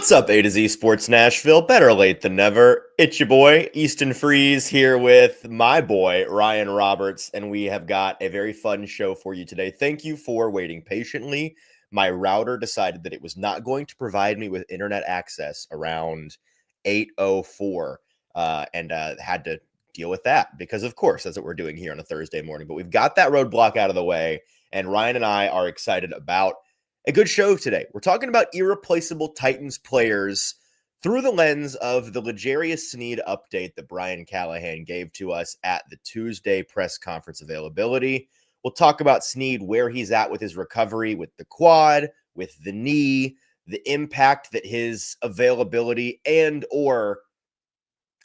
What's up, A to Z Sports Nashville? Better late than never. It's your boy, Easton Freeze, here with my boy, Ryan Roberts, and we have got a very fun show for you today. Thank you for waiting patiently. My router decided that it was not going to provide me with internet access around 8:04, and had to deal with that because, of course, that's what we're doing here on a Thursday morning. But we've got that roadblock out of the way, and Ryan and I are excited about a good show today. We're talking about irreplaceable Titans players through the lens of the L'Jarius Sneed update that Brian Callahan gave to us at the Tuesday press conference availability. We'll talk about Sneed, where he's at with his recovery, with the quad, with the knee, the impact that his availability and or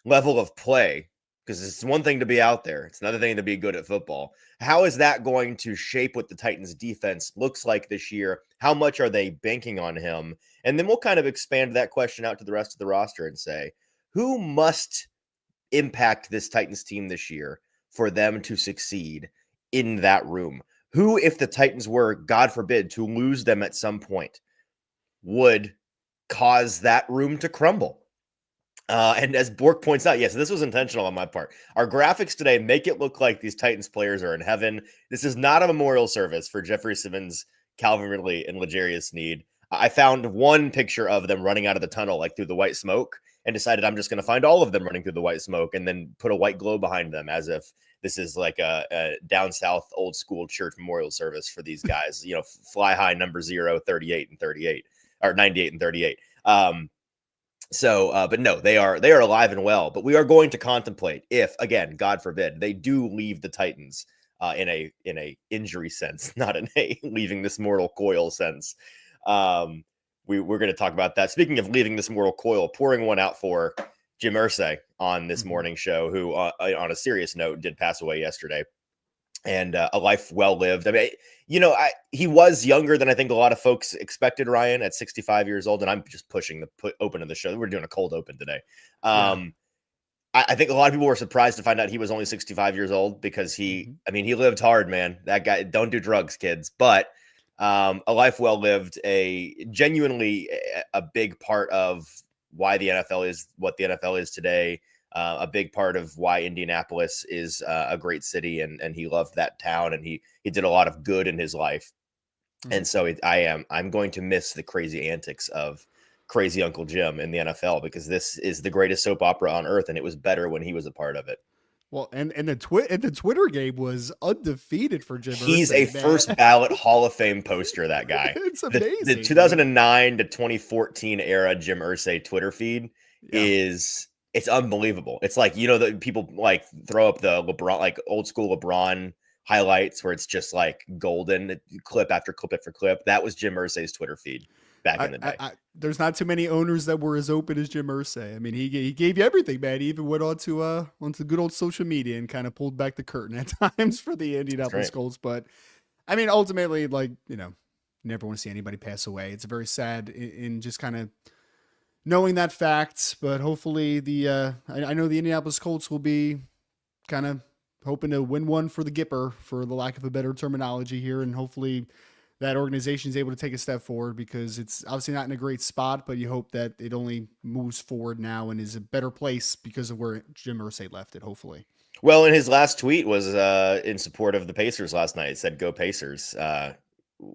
level of play, because it's one thing to be out there, it's another thing to be good at football. How is that going to shape what the Titans defense looks like this year? How much are they banking on him? And then we'll kind of expand that question out to the rest of the roster and say, who must impact this Titans team this year for them to succeed in that room? Who, if the Titans were, God forbid, to lose them at some point, would cause that room to crumble? And as Bork points out, yes, this was intentional on my part. Our graphics today make it look like these Titans players are in heaven. This is not a memorial service for Jeffrey Simmons, Calvin Ridley, and L'Jarius Sneed. I found one picture of them running out of the tunnel, like through the white smoke, and decided I'm just going to find all of them running through the white smoke and then put a white glow behind them as if this is like a down south old school church memorial service for these guys. You know, fly high number 0, 38, and 38, or 98 and 38. But no, they are alive and well. But we are going to contemplate if, again, God forbid, they do leave the Titans in a injury sense, not in a leaving this mortal coil sense. We're going to talk about that. Speaking of leaving this mortal coil, pouring one out for Jim Irsay on this morning show, who, on a serious note, did pass away yesterday. And a life well lived. I mean, he was younger than I think a lot of folks expected, Ryan, at 65 years old. And I'm just pushing the open of the show. We're doing a cold open today. I think a lot of people were surprised to find out he was only 65 years old because he lived hard, man. That guy, don't do drugs, kids. But a life well lived, genuinely a big part of why the NFL is what the NFL is today. A big part of why Indianapolis is a great city, and he loved that town, and he did a lot of good in his life. And so I'm going to miss the crazy antics of crazy Uncle Jim in the NFL, because this is the greatest soap opera on earth, and it was better when he was a part of it. Well, and the Twitter game was undefeated for Jim. He's Irsay, a first ballot Hall of Fame poster, that guy. It's amazing. The 2009 to 2014 era Jim Irsay Twitter feed it's unbelievable. It's like, the people like throw up the LeBron, like old school LeBron highlights where it's just like golden clip after clip after clip. That was Jim Irsay's Twitter feed back in the day. There's not too many owners that were as open as Jim Irsay. I mean, he gave you everything, man. He even went onto good old social media and kind of pulled back the curtain at times for the Indianapolis Colts. But I mean, ultimately, never want to see anybody pass away. It's very sad in just kind of knowing that fact, but hopefully I know the Indianapolis Colts will be kind of hoping to win one for the Gipper, for the lack of a better terminology here, and hopefully that organization is able to take a step forward, because it's obviously not in a great spot, but you hope that it only moves forward now and is a better place because of where Jim Irsay left it, hopefully. Well, and his last tweet was in support of the Pacers last night. It said, "Go Pacers."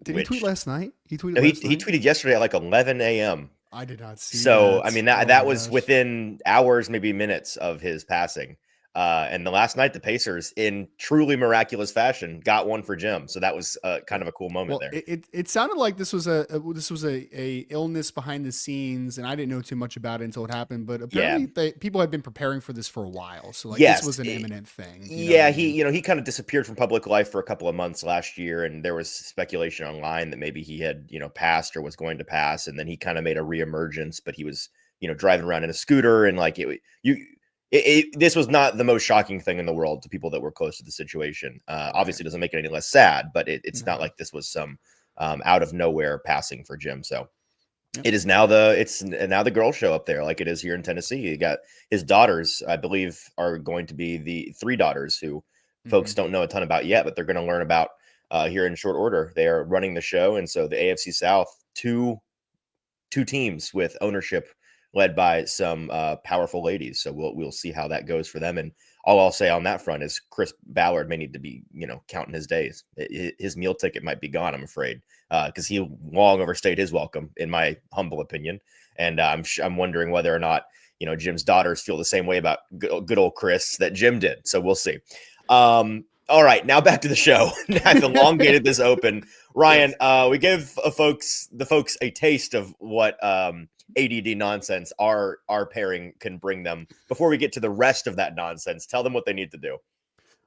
Did he tweet last night? He tweeted yesterday at like 11 a.m. I did not see so that. I mean, that was within hours, maybe minutes of his passing. And the last night, the Pacers, in truly miraculous fashion, got one for Jim. So that was kind of a cool moment there. It sounded like this was a illness behind the scenes, and I didn't know too much about it until it happened. But apparently, people had been preparing for this for a while. So this was an imminent thing. He kind of disappeared from public life for a couple of months last year, and there was speculation online that maybe he had passed or was going to pass, and then he kind of made a reemergence. But he was driving around in a scooter, and this was not the most shocking thing in the world to people that were close to the situation. Obviously, it doesn't make it any less sad, but it's not like this was some out of nowhere passing for Jim. So it is now the girls show up there, like it is here in Tennessee. You got his daughters, I believe, are going to be the 3 daughters who folks don't know a ton about yet, but they're going to learn about here in short order. They are running the show, and so the AFC South, two two teams with ownership led by some powerful ladies. So we'll see how that goes for them. And all I'll say on that front is Chris Ballard may need to be, counting his days. His meal ticket might be gone, I'm afraid, because he long overstayed his welcome, in my humble opinion. And I'm wondering whether or not, Jim's daughters feel the same way about good old Chris that Jim did. So we'll see. All right, now back to the show. I've elongated this open. Ryan, we give the folks a taste of what ADD nonsense our pairing can bring them. Before we get to the rest of that nonsense, tell them what they need to do.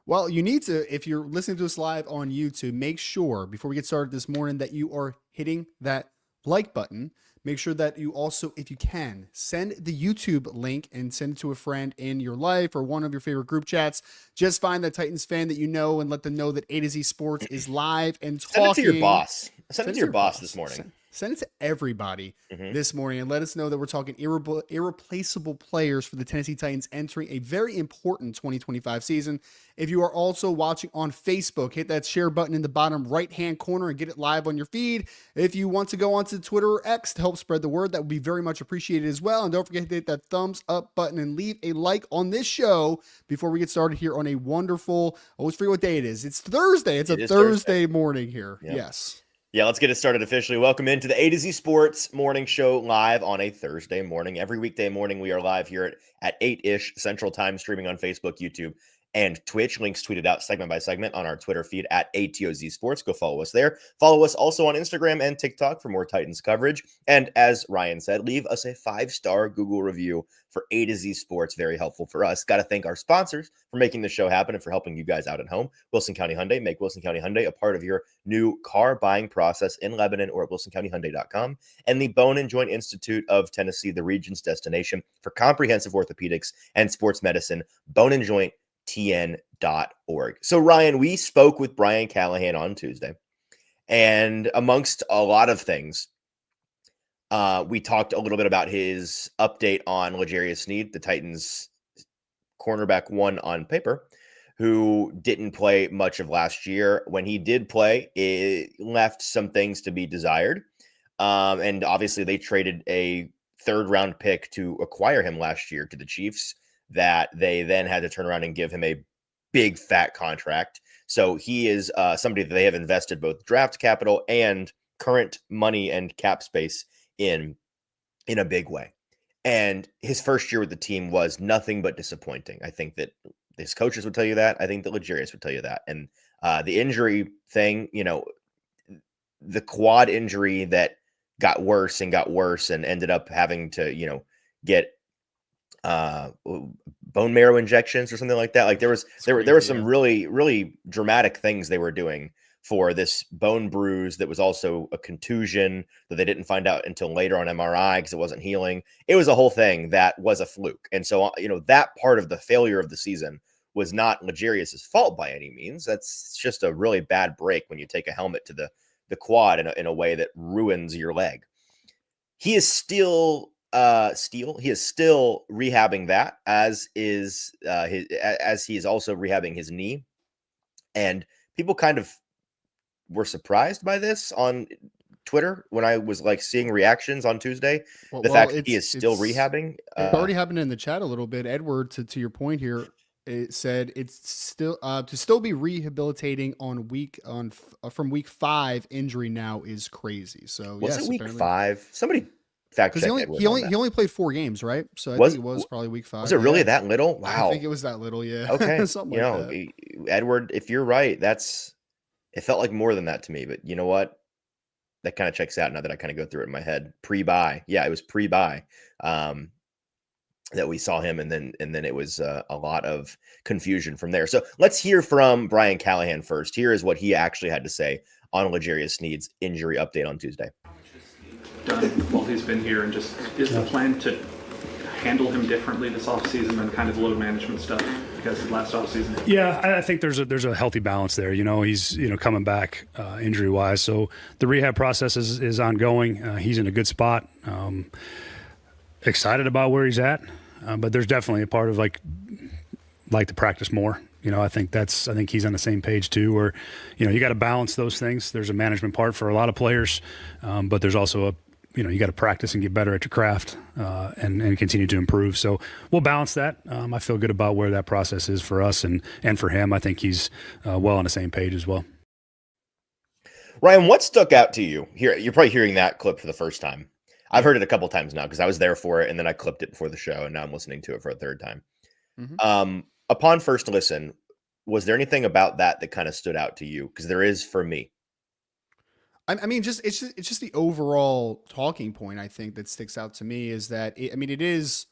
Well, you need to, if you're listening to us live on YouTube, make sure before we get started this morning that you are hitting that like button. Make sure that you also, if you can, send the YouTube link and send it to a friend in your life or one of your favorite group chats. Just find that Titans fan that you know and let them know that A to Z Sports is live and talking. Send it to your boss. Send it to your boss this morning. Send it to everybody this morning and let us know that we're talking irreplaceable players for the Tennessee Titans entering a very important 2025 season. If you are also watching on Facebook, hit that share button in the bottom right-hand corner and get it live on your feed. If you want to go onto Twitter or X to help spread the word, that would be very much appreciated as well. And don't forget to hit that thumbs up button and leave a like on this show before we get started here on a wonderful, I always forget what day it is. It's Thursday. It's a Thursday morning here. Yep. Yes. Yeah, let's get it started officially. Welcome into the A to Z Sports morning show live on a Thursday morning. Every weekday morning, we are live here at 8-ish Central Time, streaming on Facebook, YouTube, and Twitch. Links tweeted out segment by segment on our Twitter feed at ATOZ Sports. Go follow us there. Follow us also on Instagram and TikTok for more Titans coverage. And as Ryan said, leave us a 5-star Google review for A to Z Sports. Very helpful for us. Got to thank our sponsors for making the show happen and for helping you guys out at home. Wilson County Hyundai. Make Wilson County Hyundai a part of your new car buying process in Lebanon or at wilsoncountyhyundai.com. And the Bone and Joint Institute of Tennessee, the region's destination for comprehensive orthopedics and sports medicine. Bone and Joint TN.org. So, Ryan, we spoke with Brian Callahan on Tuesday, and amongst a lot of things, we talked a little bit about his update on L'Jarius Sneed, the Titans cornerback one on paper, who didn't play much of last year. When he did play, it left some things to be desired. And obviously they traded a 3rd-round pick to acquire him last year to the Chiefs, that they then had to turn around and give him a big fat contract. So he is somebody that they have invested both draft capital and current money and cap space in a big way. And his first year with the team was nothing but disappointing. I think that his coaches would tell you that. I think that L'Jarius would tell you that. And the injury thing, the quad injury that got worse and ended up having to, get bone marrow injections or something like that. Like there were some really, really dramatic things they were doing for this bone bruise that was also a contusion that they didn't find out until later on MRI because it wasn't healing. It was a whole thing that was a fluke. And so, that part of the failure of the season was not L'Jarius's fault by any means. That's just a really bad break when you take a helmet to the quad in a way that ruins your leg. He is still he is still rehabbing that, as he is also rehabbing his knee. And people kind of were surprised by this on Twitter when I was seeing reactions on Tuesday. The fact that he is still rehabbing. It already happened in the chat a little bit. Edward, to your point here, it said it's still to still be rehabilitating from week 5 injury now is crazy. So was it week 5? Somebody fact check. He only played 4 games, right? So I think it was probably week 5. Was it really that little? Wow. I think it was that little. Yeah. Okay. Something like that. Edward, if you're right, it felt like more than that to me, but you know what? That kind of checks out now that I kind of go through it in my head. Pre-buy. Yeah, it was pre-buy that we saw him. And then it was a lot of confusion from there. So let's hear from Brian Callahan first. Here is what he actually had to say on L'Jarius Sneed's injury update on Tuesday. Done while he's been here, and just is the plan to handle him differently this offseason than kind of the load management stuff because of last offseason? Yeah, I think there's a healthy balance there. He's coming back injury wise, so the rehab process is ongoing. He's in a good spot. Excited about where he's at, but there's definitely a part of like to practice more. I think he's on the same page too, where you got to balance those things. There's a management part for a lot of players, but there's also you got to practice and get better at your craft and continue to improve. So we'll balance that. I feel good about where that process is for us and for him. I think he's well on the same page as well. Ryan, what stuck out to you here? You're probably hearing that clip for the first time. I've heard it a couple times now because I was there for it, and then I clipped it before the show, and now I'm listening to it for a third time. Upon first listen, was there anything about that kind of stood out to you? Because there is for me. I mean, it's just the overall talking point I think that sticks out to me is that it is.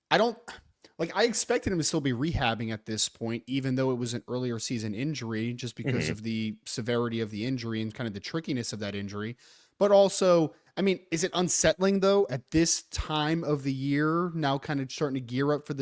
I don't like. I expected him to still be rehabbing at this point, even though it was an earlier season injury, just because of the severity of the injury and kind of the trickiness of that injury. But also, I mean, is it unsettling though at this time of the year, now kind of starting to gear up for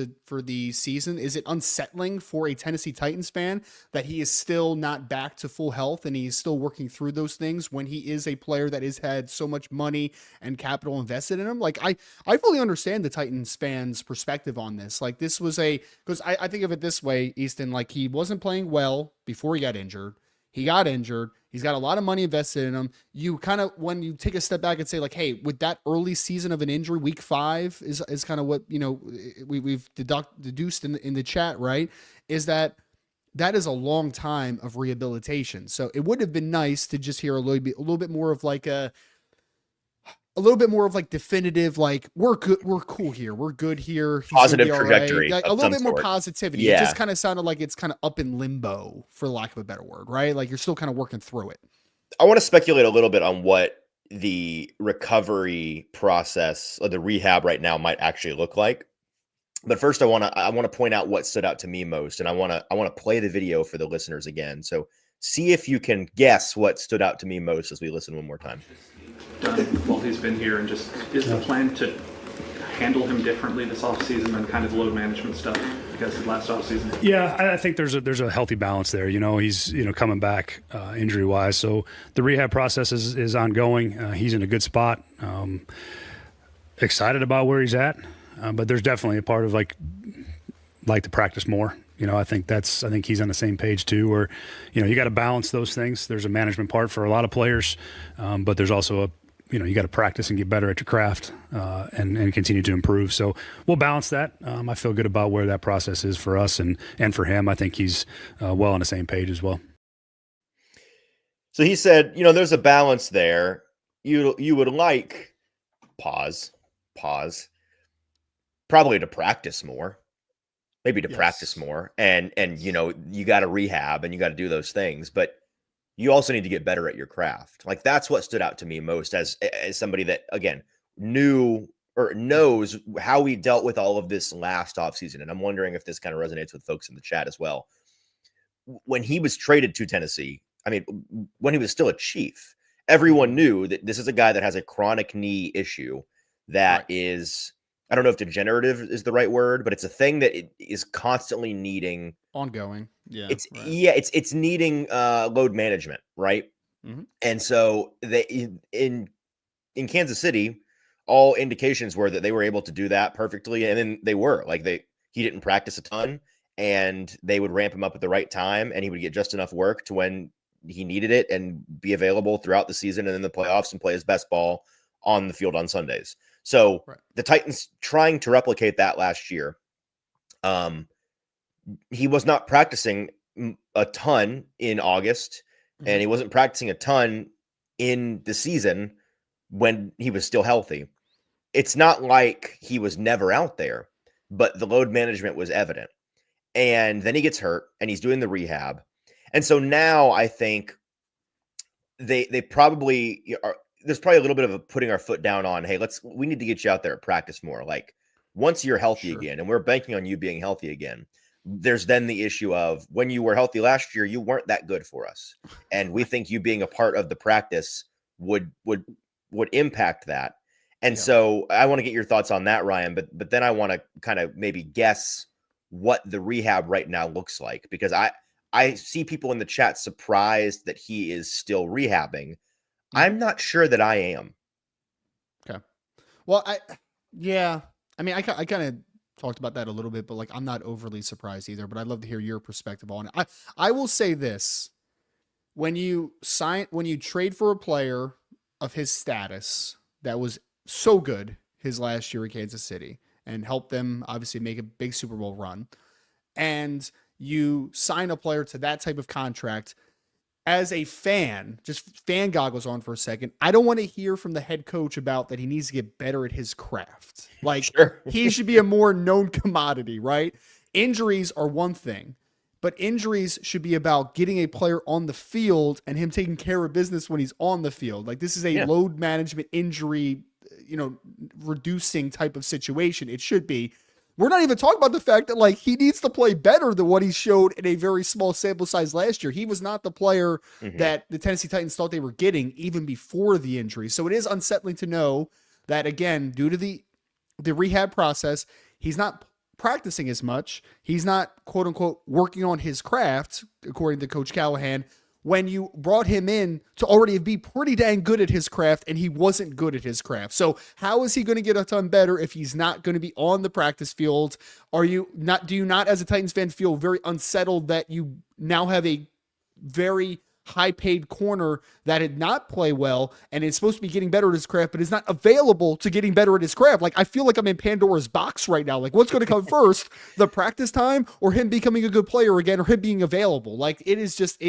the season? Is it unsettling for a Tennessee Titans fan that he is still not back to full health and he's still working through those things when he is a player that has had so much money and capital invested in him? Like I fully understand the Titans fans' perspective on this. Like this was because I think of it this way, Easton, like he wasn't playing well before he got injured. He got injured. He's got a lot of money invested in him. You kind of, when you take a step back and say like, hey, with that early season of an injury, week 5 is kind of what, we've deduced in the chat, right? Is that is a long time of rehabilitation. So it would have been nice to just hear a little bit more of like definitive, like we're good, we're cool here, we're good here. Positive trajectory. Like, a little bit more positivity. Yeah. It just kind of sounded like it's kind of up in limbo, for lack of a better word, right? Like you're still kind of working through it. I want to speculate a little bit on what the recovery process or the rehab right now might actually look like. But first I want to point out what stood out to me most. And I want to play the video for the listeners again. So see if you can guess what stood out to me most as we listen one more time. Done while he's been here, and just is the plan to handle him differently this offseason than kind of load management stuff because of last offseason? Yeah, I think there's a healthy balance there. He's coming back injury wise, so the rehab process is ongoing. He's in a good spot. Excited about where he's at, but there's definitely a part of like to practice more. I think he's on the same page too, where, you got to balance those things. There's a management part for a lot of players, but there's also you got to practice and get better at your craft and continue to improve. So we'll balance that. I feel good about where that process is for us and for him. I think he's well on the same page as well. So he said, there's a balance there. You would like pause, probably to practice more. Maybe to practice more and you got to rehab and you got to do those things, but you also need to get better at your craft. Like that's what stood out to me most as somebody that, again, knew or knows how we dealt with all of this last offseason. And I'm wondering if this kind of resonates with folks in the chat as well. When he was traded to Tennessee, I mean, when he was still a Chief, everyone knew that this is a guy that has a chronic knee issue that is, I don't know if degenerative is the right word, but it's a thing that it is constantly needing ongoing. Yeah. It's needing load management. Right. Mm-hmm. And so in Kansas City, all indications were that they were able to do that perfectly. And then they were he didn't practice a ton and they would ramp him up at the right time and he would get just enough work to when he needed it and be available throughout the season and in the playoffs and play his best ball on the field on Sundays. So the Titans trying to replicate that last year. He was not practicing a ton in August and he wasn't practicing a ton in the season when he was still healthy. It's not like he was never out there, but the load management was evident. And then he gets hurt and he's doing the rehab. And so now I think they probably are, there's probably a little bit of a putting our foot down on, hey, we need to get you out there and practice more. Like once you're healthy again, and we're banking on you being healthy again, there's then the issue of when you were healthy last year, you weren't that good for us. And we think you being a part of the practice would impact that. And so I want to get your thoughts on that, Ryan, but then I want to kind of maybe guess what the rehab right now looks like, because I see people in the chat surprised that he is still rehabbing. I'm not sure that I am. Okay. Well, I kind of talked about that a little bit, but like, I'm not overly surprised either, but I'd love to hear your perspective on it. I will say this, when you trade for a player of his status, that was so good his last year at Kansas City and helped them obviously make a big Super Bowl run, and you sign a player to that type of contract, as a fan, just fan goggles on for a second, I don't want to hear from the head coach about that he needs to get better at his craft. Like, Sure. he should be a more known commodity, right? Injuries are one thing, but injuries should be about getting a player on the field and him taking care of business when he's on the field. Like, this is a load management injury, reducing type of situation. It should be. We're not even talking about the fact that, like, he needs to play better than what he showed in a very small sample size last year. He was not the player that the Tennessee Titans thought they were getting even before the injury. So it is unsettling to know that, again, due to the rehab process, he's not practicing as much. He's not, quote unquote, working on his craft, according to Coach Callahan, when you brought him in to already be pretty dang good at his craft, and he wasn't good at his craft. So how is he going to get a ton better if he's not going to be on the practice field? Do you not as a Titans fan feel very unsettled that you now have a very high paid corner that did not play well and is supposed to be getting better at his craft, but is not available to getting better at his craft? Like, I feel like I'm in Pandora's box right now. Like, what's going to come first, the practice time or him becoming a good player again, or him being available? Like, it is just,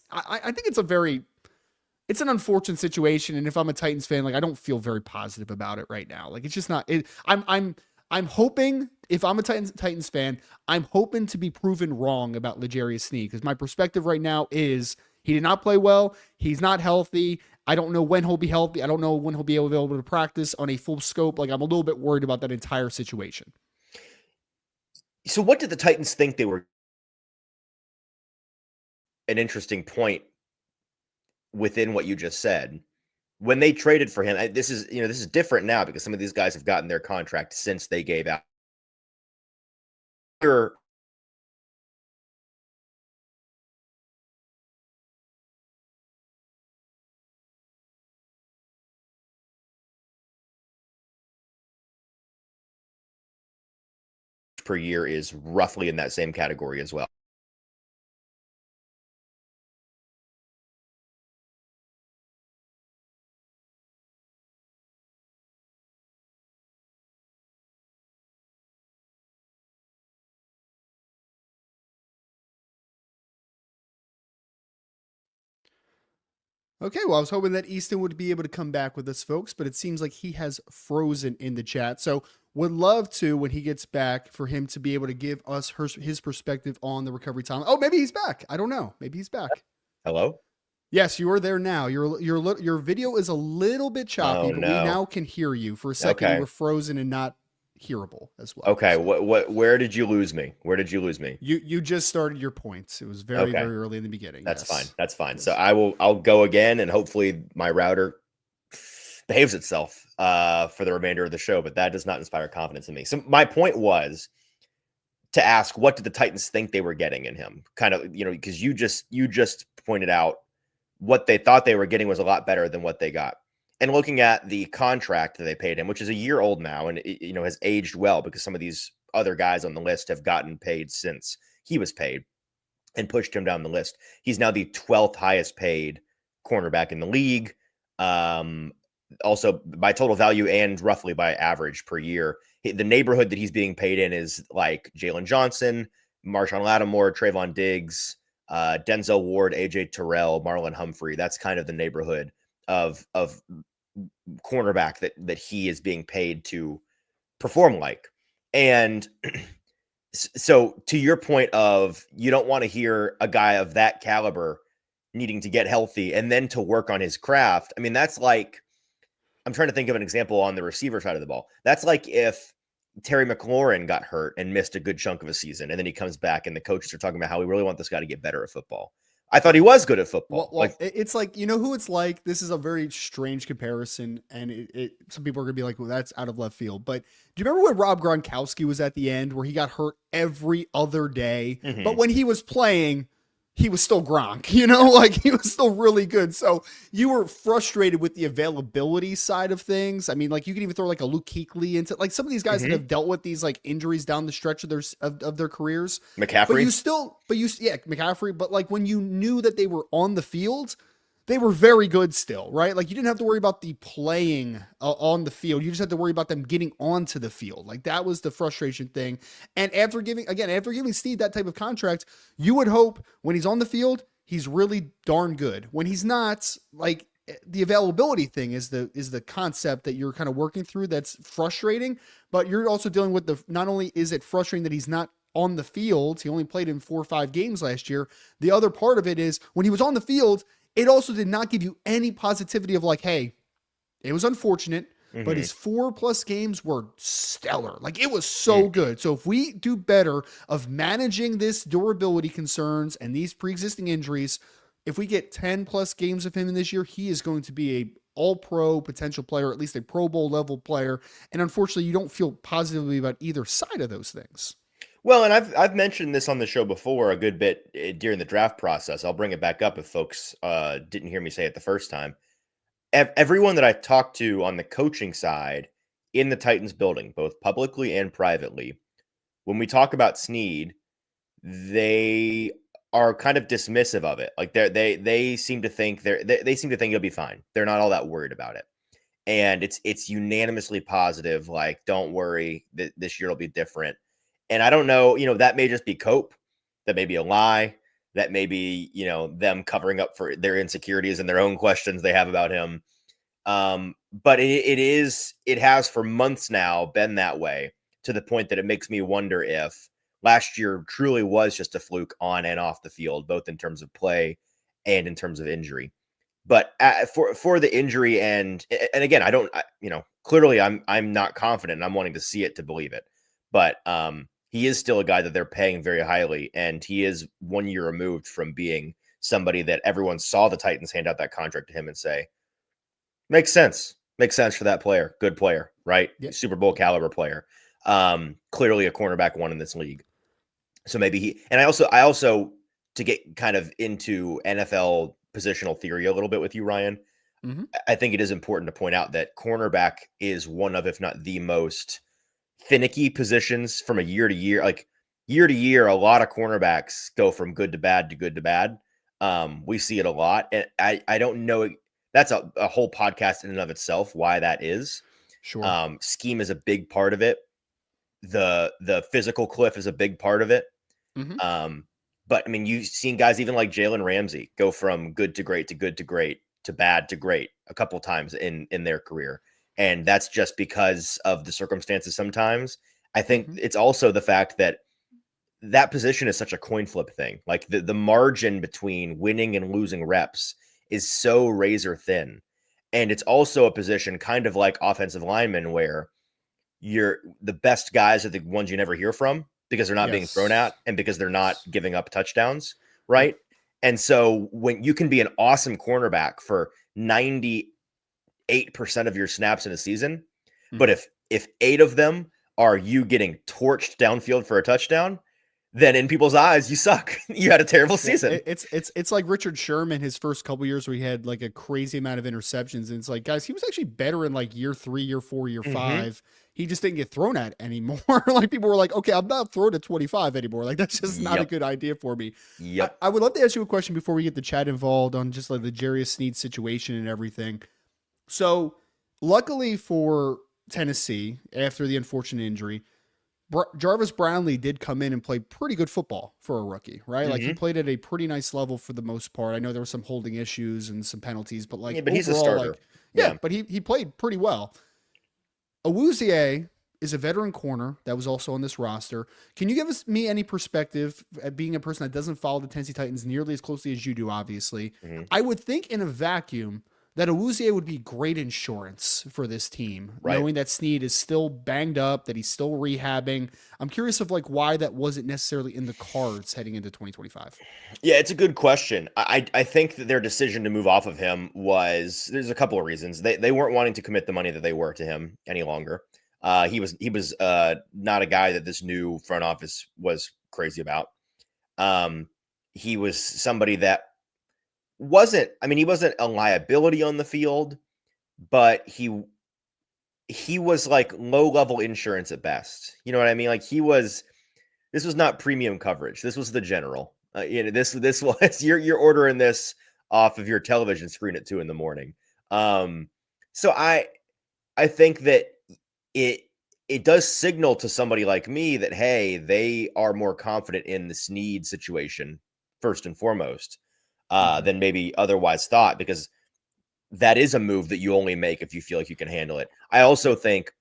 I think it's an unfortunate situation. And if I'm a Titans fan, like, I don't feel very positive about it right now. Like, it's just not, I'm hoping, if I'm a Titans fan, I'm hoping to be proven wrong about L'Jarius Sneed, because my perspective right now is he did not play well. He's not healthy. I don't know when he'll be healthy. I don't know when he'll be available to practice on a full scope. Like, I'm a little bit worried about that entire situation. So what did the Titans think they were? An interesting point within what you just said. When they traded for him, this is different now because some of these guys have gotten their contract since they gave out. Per year is roughly in that same category as well. Okay, well, I was hoping that Easton would be able to come back with us, folks, but it seems like he has frozen in the chat. So would love to, when he gets back, for him to be able to give us his perspective on the recovery time. Oh, maybe he's back. I don't know. Maybe he's back. Hello? Yes, you are there now. Your video is a little bit choppy, but we now can hear you. For a second, you were frozen and not hearable as well. Okay, so where did you lose me? You just started your points. It was very early in the beginning. That's fine. Yes. So I'll go again, and hopefully my router behaves itself for the remainder of the show, but that does not inspire confidence in me. So my point was to ask, what did the Titans think they were getting in him? Kind of, because you just pointed out what they thought they were getting was a lot better than what they got. And looking at the contract that they paid him, which is a year old now, and has aged well because some of these other guys on the list have gotten paid since he was paid and pushed him down the list. He's now the 12th highest paid cornerback in the league, also by total value and roughly by average per year. The neighborhood that he's being paid in is like Jalen Johnson, Marshawn Lattimore, Trayvon Diggs, Denzel Ward, AJ Terrell, Marlon Humphrey. That's kind of the neighborhood of cornerback that he is being paid to perform like. And so to your point of, you don't want to hear a guy of that caliber needing to get healthy and then to work on his craft. I mean, that's like, I'm trying to think of an example on the receiver side of the ball. That's like if Terry McLaurin got hurt and missed a good chunk of a season, and then he comes back and the coaches are talking about how we really want this guy to get better at football. I thought he was good at football. Well, it's like, who it's like, this is a very strange comparison, and some people are going to be like, well, that's out of left field. But do you remember when Rob Gronkowski was at the end where he got hurt every other day? Mm-hmm. But when he was playing, he was still Gronk, like he was still really good. So you were frustrated with the availability side of things. I mean, like you can even throw like a Luke Kuechly into like some of these guys that have dealt with these like injuries down the stretch of their careers. McCaffrey. McCaffrey. But like when you knew that they were on the field, they were very good still, right? Like you didn't have to worry about the playing on the field. You just had to worry about them getting onto the field. Like that was the frustration thing. And after giving Sneed that type of contract, you would hope when he's on the field, he's really darn good. When he's not, like the availability thing is the concept that you're kind of working through. That's frustrating, but you're also dealing with not only is it frustrating that he's not on the field, he only played in 4 or 5 games last year. The other part of it is when he was on the field, it also did not give you any positivity of like, hey, it was unfortunate, but his 4+ games were stellar. Like it was so good. So if we do better of managing this durability concerns and these pre-existing injuries, if we get 10+ games of him in this year, he is going to be a all-pro potential player, at least a Pro Bowl level player. And unfortunately, you don't feel positively about either side of those things. Well, and I've mentioned this on the show before a good bit during the draft process. I'll bring it back up if folks didn't hear me say it the first time. Everyone that I talked to on the coaching side in the Titans building, both publicly and privately, when we talk about Sneed, they are kind of dismissive of it. Like they seem to think they seem to think it'll be fine. They're not all that worried about it. And it's unanimously positive. Like, don't worry, this year will be different. And I don't know, that may just be cope. That may be a lie. That may be, them covering up for their insecurities and their own questions they have about him. But it has for months now been that way, to the point that it makes me wonder if last year truly was just a fluke on and off the field, both in terms of play and in terms of injury. But for the injury and again, clearly I'm not confident and I'm wanting to see it to believe it. But he is still a guy that they're paying very highly, and he is 1 year removed from being somebody that everyone saw the Titans hand out that contract to him and say, makes sense for that player. Good player, right? Yep. Super Bowl caliber player. Clearly a cornerback one in this league. So maybe I also to get kind of into NFL positional theory a little bit with you, Ryan, I think it is important to point out that cornerback is one of, if not the most finicky positions from a year to year. Like year to year, a lot of cornerbacks go from good to bad to good to bad. We see it a lot. And I don't know. That's a whole podcast in and of itself, why that is. Sure. Scheme is a big part of it. The physical cliff is a big part of it. But I mean, you've seen guys even like Jalen Ramsey go from good to great to good to great to bad to great a couple times in their career. And that's just because of the circumstances sometimes. I think it's also the fact that that position is such a coin flip thing. Like the margin between winning and losing reps is so razor thin. And it's also a position kind of like offensive linemen where the best guys are the ones you never hear from because they're not being thrown at and because they're not giving up touchdowns, right? And so when you can be an awesome cornerback for 98% of your snaps in a season, but if 8 of them are you getting torched downfield for a touchdown, then in people's eyes, you suck. You had a terrible season. It's like Richard Sherman, his first couple years where he had like a crazy amount of interceptions. And it's like, guys, he was actually better in like year 3, year 4, year 5. He just didn't get thrown at anymore. Like people were like, okay, I'm not throwing at 25 anymore. Like that's just not a good idea for me. I would love to ask you a question before we get the chat involved on just like the Jarius Sneed situation and everything. So luckily for Tennessee, after the unfortunate injury, Jarvis Brownlee did come in and play pretty good football for a rookie, right? Like he played at a pretty nice level for the most part. I know there were some holding issues and some penalties, but like, but he's a starter. But he played pretty well. Awuzie is a veteran corner that was also on this roster. Can you give me any perspective at being a person that doesn't follow the Tennessee Titans nearly as closely as you do, obviously? I would think in a vacuum that Awuzie would be great insurance for this team, knowing that Sneed is still banged up, that he's still rehabbing. I'm curious of like why that wasn't necessarily in the cards heading into 2025. Yeah, it's a good question. I think that their decision to move off of him there's a couple of reasons. They weren't wanting to commit the money that they were to him any longer. He was not a guy that this new front office was crazy about. He was somebody that he wasn't a liability on the field, but he was like low level insurance at best. You know what I mean? Like this was not premium coverage. This was the general. This was you're ordering this off of your television screen at 2 a.m. So I think that it does signal to somebody like me that, hey, they are more confident in the Sneed situation first and foremost than maybe otherwise thought, because that is a move that you only make if you feel like you can handle it. I also think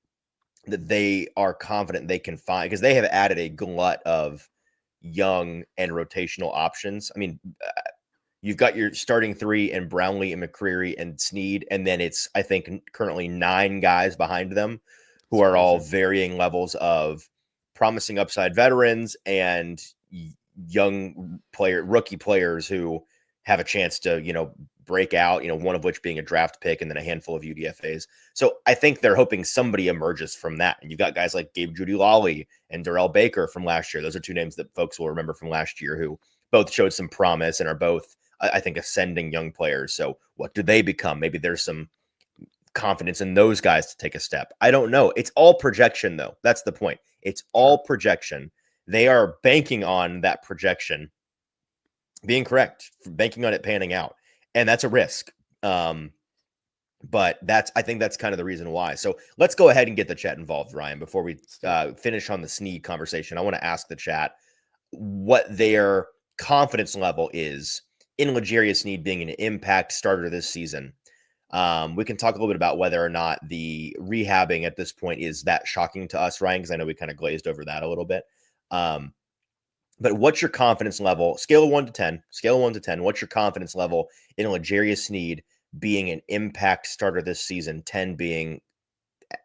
that they are confident they can find, because they have added a glut of young and rotational options. I mean, you've got your starting 3 and Brownlee and McCreary and Sneed, and then it's, I think, currently 9 guys behind them who are all varying levels of promising upside veterans and young rookie players who have a chance to, break out, one of which being a draft pick and then a handful of UDFAs. So I think they're hoping somebody emerges from that. And you've got guys like Gabe Judy-Lawley and Darrell Baker from last year. Those are 2 names that folks will remember from last year who both showed some promise and are both, I think, ascending young players. So what do they become? Maybe there's some confidence in those guys to take a step. I don't know. It's all projection, though. That's the point. It's all projection. They are banking on that projection being correct, banking on it panning out. And that's a risk. But I think that's kind of the reason why. So let's go ahead and get the chat involved, Ryan, before we finish on the Sneed conversation. I want to ask the chat what their confidence level is in L'Jarius Sneed being an impact starter this season. We can talk a little bit about whether or not the rehabbing at this point is that shocking to us, Ryan, because I know we kind of glazed over that a little bit. But what's your confidence level? Scale of 1 to 10. Scale of 1 to 10. What's your confidence level in L'Jarius Sneed being an impact starter this season? 10 being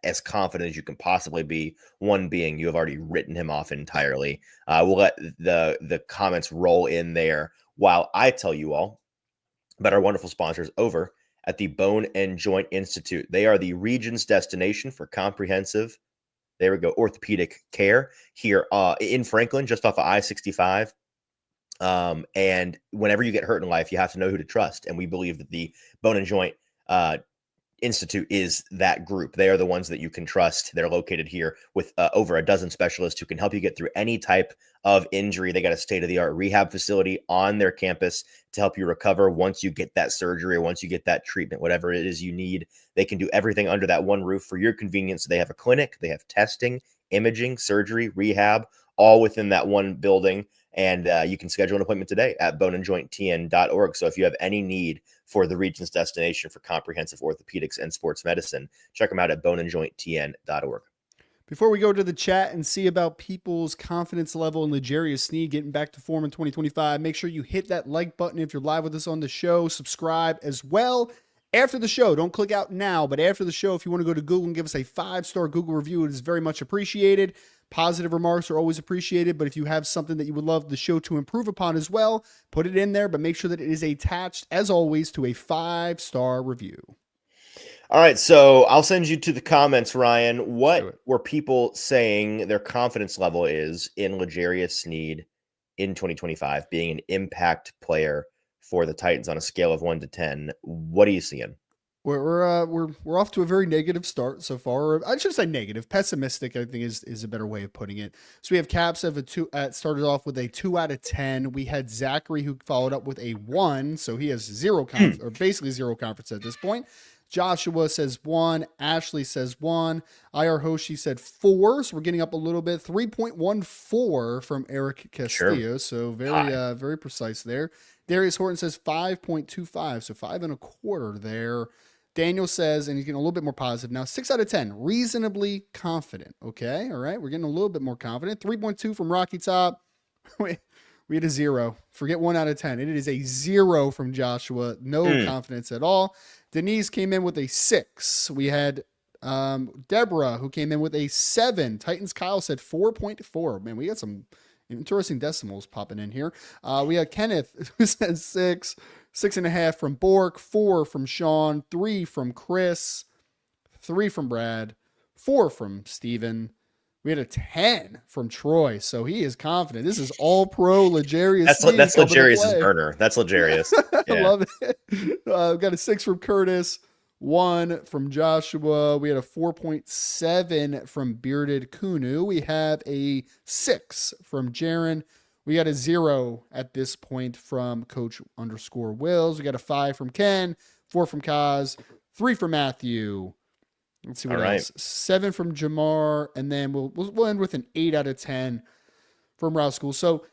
as confident as you can possibly be. 1 being you have already written him off entirely. We'll let the comments roll in there while I tell you all about our wonderful sponsors over at the Bone and Joint Institute. They are the region's destination for comprehensive, there we go, orthopedic care here in Franklin, just off of I-65. And whenever you get hurt in life, you have to know who to trust. And we believe that the Bone and Joint Institute is that group. They are the ones that you can trust. They're located here with over a dozen specialists who can help you get through any type of injury. They got a state-of-the-art rehab facility on their campus to help you recover once you get that surgery or once you get that treatment, whatever it is you need. They can do everything under that one roof for your convenience. They have a clinic, they have testing, imaging, surgery, rehab, all within that one building. And you can schedule an appointment today at boneandjointtn.org. So if you have any need for the region's destination for comprehensive orthopedics and sports medicine, check them out at boneandjointtn.org. Before we go to the chat and see about people's confidence level in L'Jarius Sneed getting back to form in 2025, make sure you hit that like button if you're live with us on the show. Subscribe as well. After the show, don't click out now, but after the show, if you want to go to Google and give us a 5-star Google review, it is very much appreciated. Positive remarks are always appreciated, but if you have something that you would love the show to improve upon as well, put it in there, but make sure that it is attached, as always, to a 5-star review. All right, so I'll send you to the comments, Ryan. What were people saying their confidence level is in L'Jarius Sneed in 2025, being an impact player for the Titans on a scale of 1 to 10? What are you seeing? We're off to a very negative start so far. I should say negative, pessimistic, I think is a better way of putting it. So we have Caps have started off with a 2 out of 10. We had Zachary who followed up with a 1, so he has zero confidence, or basically zero confidence at this point. Joshua says 1. Ashley says 1. IR Hoshi said 4. So we're getting up a little bit. 3.14 from Eric Castillo. Sure. So very precise there. Darius Horton says 5.25. So 5.25 there. Daniel says, and he's getting a little bit more positive now, 6 out of 10. Reasonably confident. Okay. All right. We're getting a little bit more confident. 3.2 from Rocky Top. We had a 0. Forget 1 out of 10. It is a 0 from Joshua. No confidence at all. Denise came in with a 6. We had Deborah who came in with a 7. Titans Kyle said 4.4. Man, we got some interesting decimals popping in here. We had Kenneth who said 6. 6.5 from Bork. 4 from Sean. 3 from Chris. 3 from Brad. 4 from Steven. We had a 10 from Troy, so he is confident. This is all pro L'Jarius. That's L'Jarius' burner. That's L'Jarius. Yeah. I love it. We've got a 6 from Curtis, 1 from Joshua. We had a 4.7 from Bearded Kunu. We have a 6 from Jaron. We got a 0 at this point from Coach_Wills. We got a 5 from Ken, 4 from Kaz, 3 from Matthew. Let's see what else. 7 from Jamar, and then we'll end with an 8 out of 10 from Rouse School. So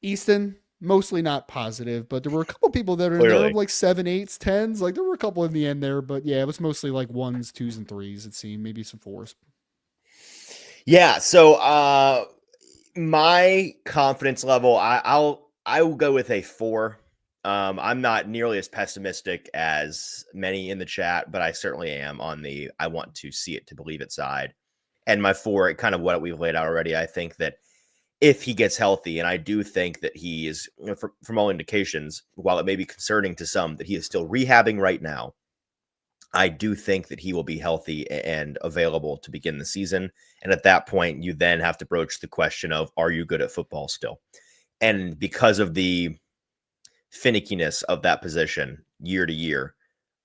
Easton, mostly not positive, but there were a couple people that are in there of like 7, 8s, 10s. Like there were a couple in the end there, but yeah, it was mostly like 1s, 2s, and 3s. It seemed maybe some 4s. Yeah. So my confidence level, I will go with a 4. I'm not nearly as pessimistic as many in the chat, but I certainly am on the I want to see it to believe it side. And my 4, kind of what we've laid out already. I think that if he gets healthy, and I do think that he is, from all indications, while it may be concerning to some that he is still rehabbing right now, I do think that he will be healthy and available to begin the season. And at that point, you then have to broach the question of, are you good at football still? And because of the finickiness of that position year to year,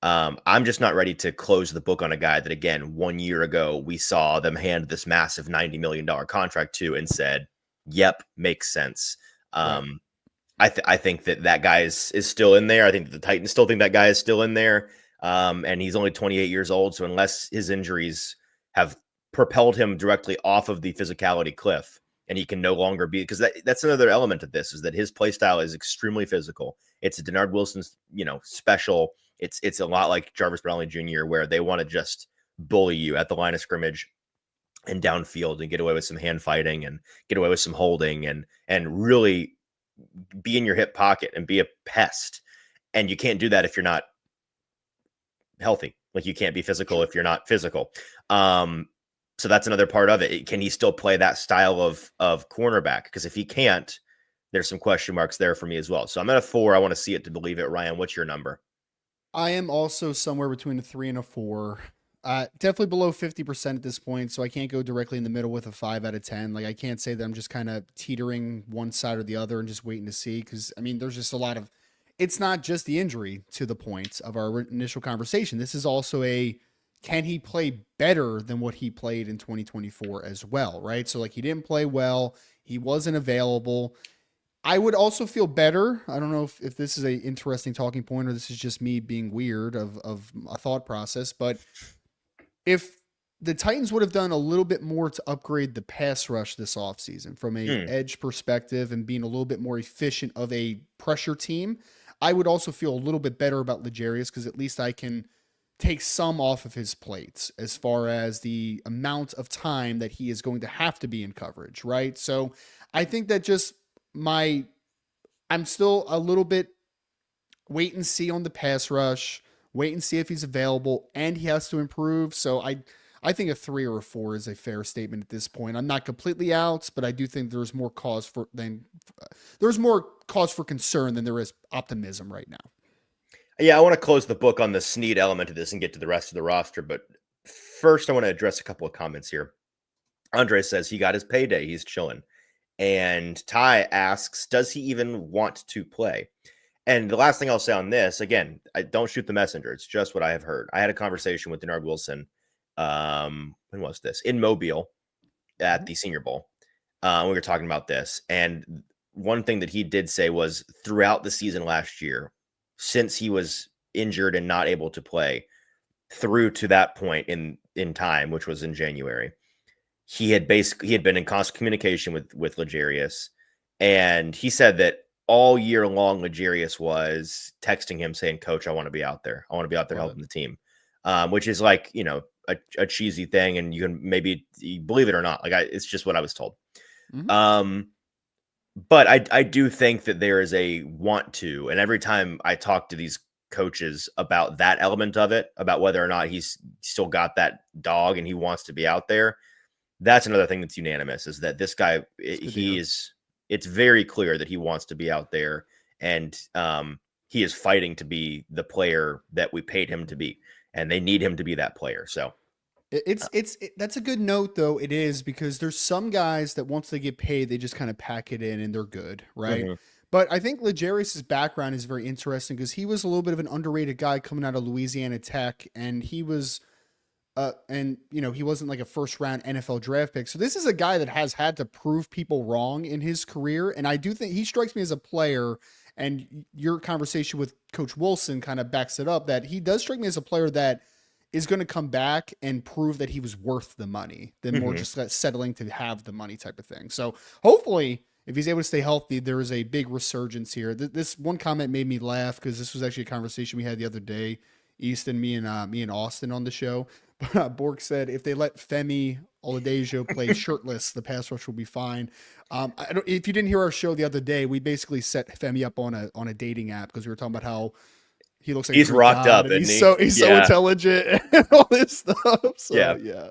I'm just not ready to close the book on a guy that, again, 1 year ago, we saw them hand this massive $90 million contract to and said, yep, makes sense. Right. I think that guy is still in there. I think that the Titans still think that guy is still in there. And he's only 28 years old. So unless his injuries have propelled him directly off of the physicality cliff, and he can no longer be, because that's another element of this, is that his play style is extremely physical. It's a Denard Wilson's, special. It's a lot like Jarvis Brownlee Jr., where they want to just bully you at the line of scrimmage and downfield and get away with some hand fighting and get away with some holding and really be in your hip pocket and be a pest. And you can't do that if you're not healthy. Like, you can't be physical if you're not physical. So that's another part of it. Can he still play that style of cornerback? Because if he can't, there's some question marks there for me as well. So I'm at a 4. I want to see it to believe it. Ryan, what's your number? I am also somewhere between a 3 and a 4. Definitely below 50% at this point, so I can't go directly in the middle with a 5 out of 10. Like, I can't say that I'm just kind of teetering one side or the other and just waiting to see, because, I mean, there's just a lot of, it's not just the injury to the point of our initial conversation. This is also can he play better than what he played in 2024 as well, right? So, like, he didn't play well. He wasn't available. I would also feel better. I don't know if this is an interesting talking point or this is just me being weird of a thought process, but if the Titans would have done a little bit more to upgrade the pass rush this offseason from a edge perspective and being a little bit more efficient of a pressure team, I would also feel a little bit better about L'Jarius, because at least I can take some off of his plates as far as the amount of time that he is going to have to be in coverage, right? So I think that just I'm still a little bit wait and see on the pass rush, wait and see if he's available, and he has to improve. So I think a 3 or a 4 is a fair statement at this point. I'm not completely out, but I do think there's more cause for concern than there is optimism right now. Yeah, I want to close the book on the Sneed element of this and get to the rest of the roster. But first, I want to address a couple of comments here. Andre says he got his payday. He's chilling. And Ty asks, does he even want to play? And the last thing I'll say on this, again, I don't shoot the messenger. It's just what I have heard. I had a conversation with Denard Wilson. When was this? In Mobile at the Senior Bowl. We were talking about this. And one thing that he did say was throughout the season last year, since he was injured and not able to play through to that point in time, which was in January, he had been in constant communication with L'Jarius. And he said that all year long, L'Jarius was texting him saying, Coach, I want to be out there. I want to be out there helping the team. Which is like, a cheesy thing. And you can maybe believe it or not. Like it's just what I was told. Mm-hmm. But I do think that there is a want to, and every time I talk to these coaches about that element of it, about whether or not he's still got that dog and he wants to be out there, that's another thing that's unanimous, is that this guy, it's very clear that he wants to be out there, and he is fighting to be the player that we paid him to be, and they need him to be that player. So that's a good note, though. It is, because there's some guys that once they get paid, they just kind of pack it in and they're good, right? Mm-hmm. But I think L'Jarius's background is very interesting, because he was a little bit of an underrated guy coming out of Louisiana Tech, and he was And he wasn't like a first round NFL draft pick. So this is a guy that has had to prove people wrong in his career. And I do think he strikes me as a player, and your conversation with Coach Wilson kind of backs it up, that he does strike me as a player that is going to come back and prove that he was worth the money than more just settling to have the money type of thing. So hopefully, if he's able to stay healthy, there is a big resurgence here. This one comment made me laugh because this was actually a conversation we had the other day, Easton, me and Austin on the show. Bork said if they let Femi Oladejo play shirtless, the pass rush will be fine. If you didn't hear our show the other day, we basically set Femi up on a dating app because we were talking about how he looks like he's rocked up, and he's so intelligent and all this stuff. So, yeah.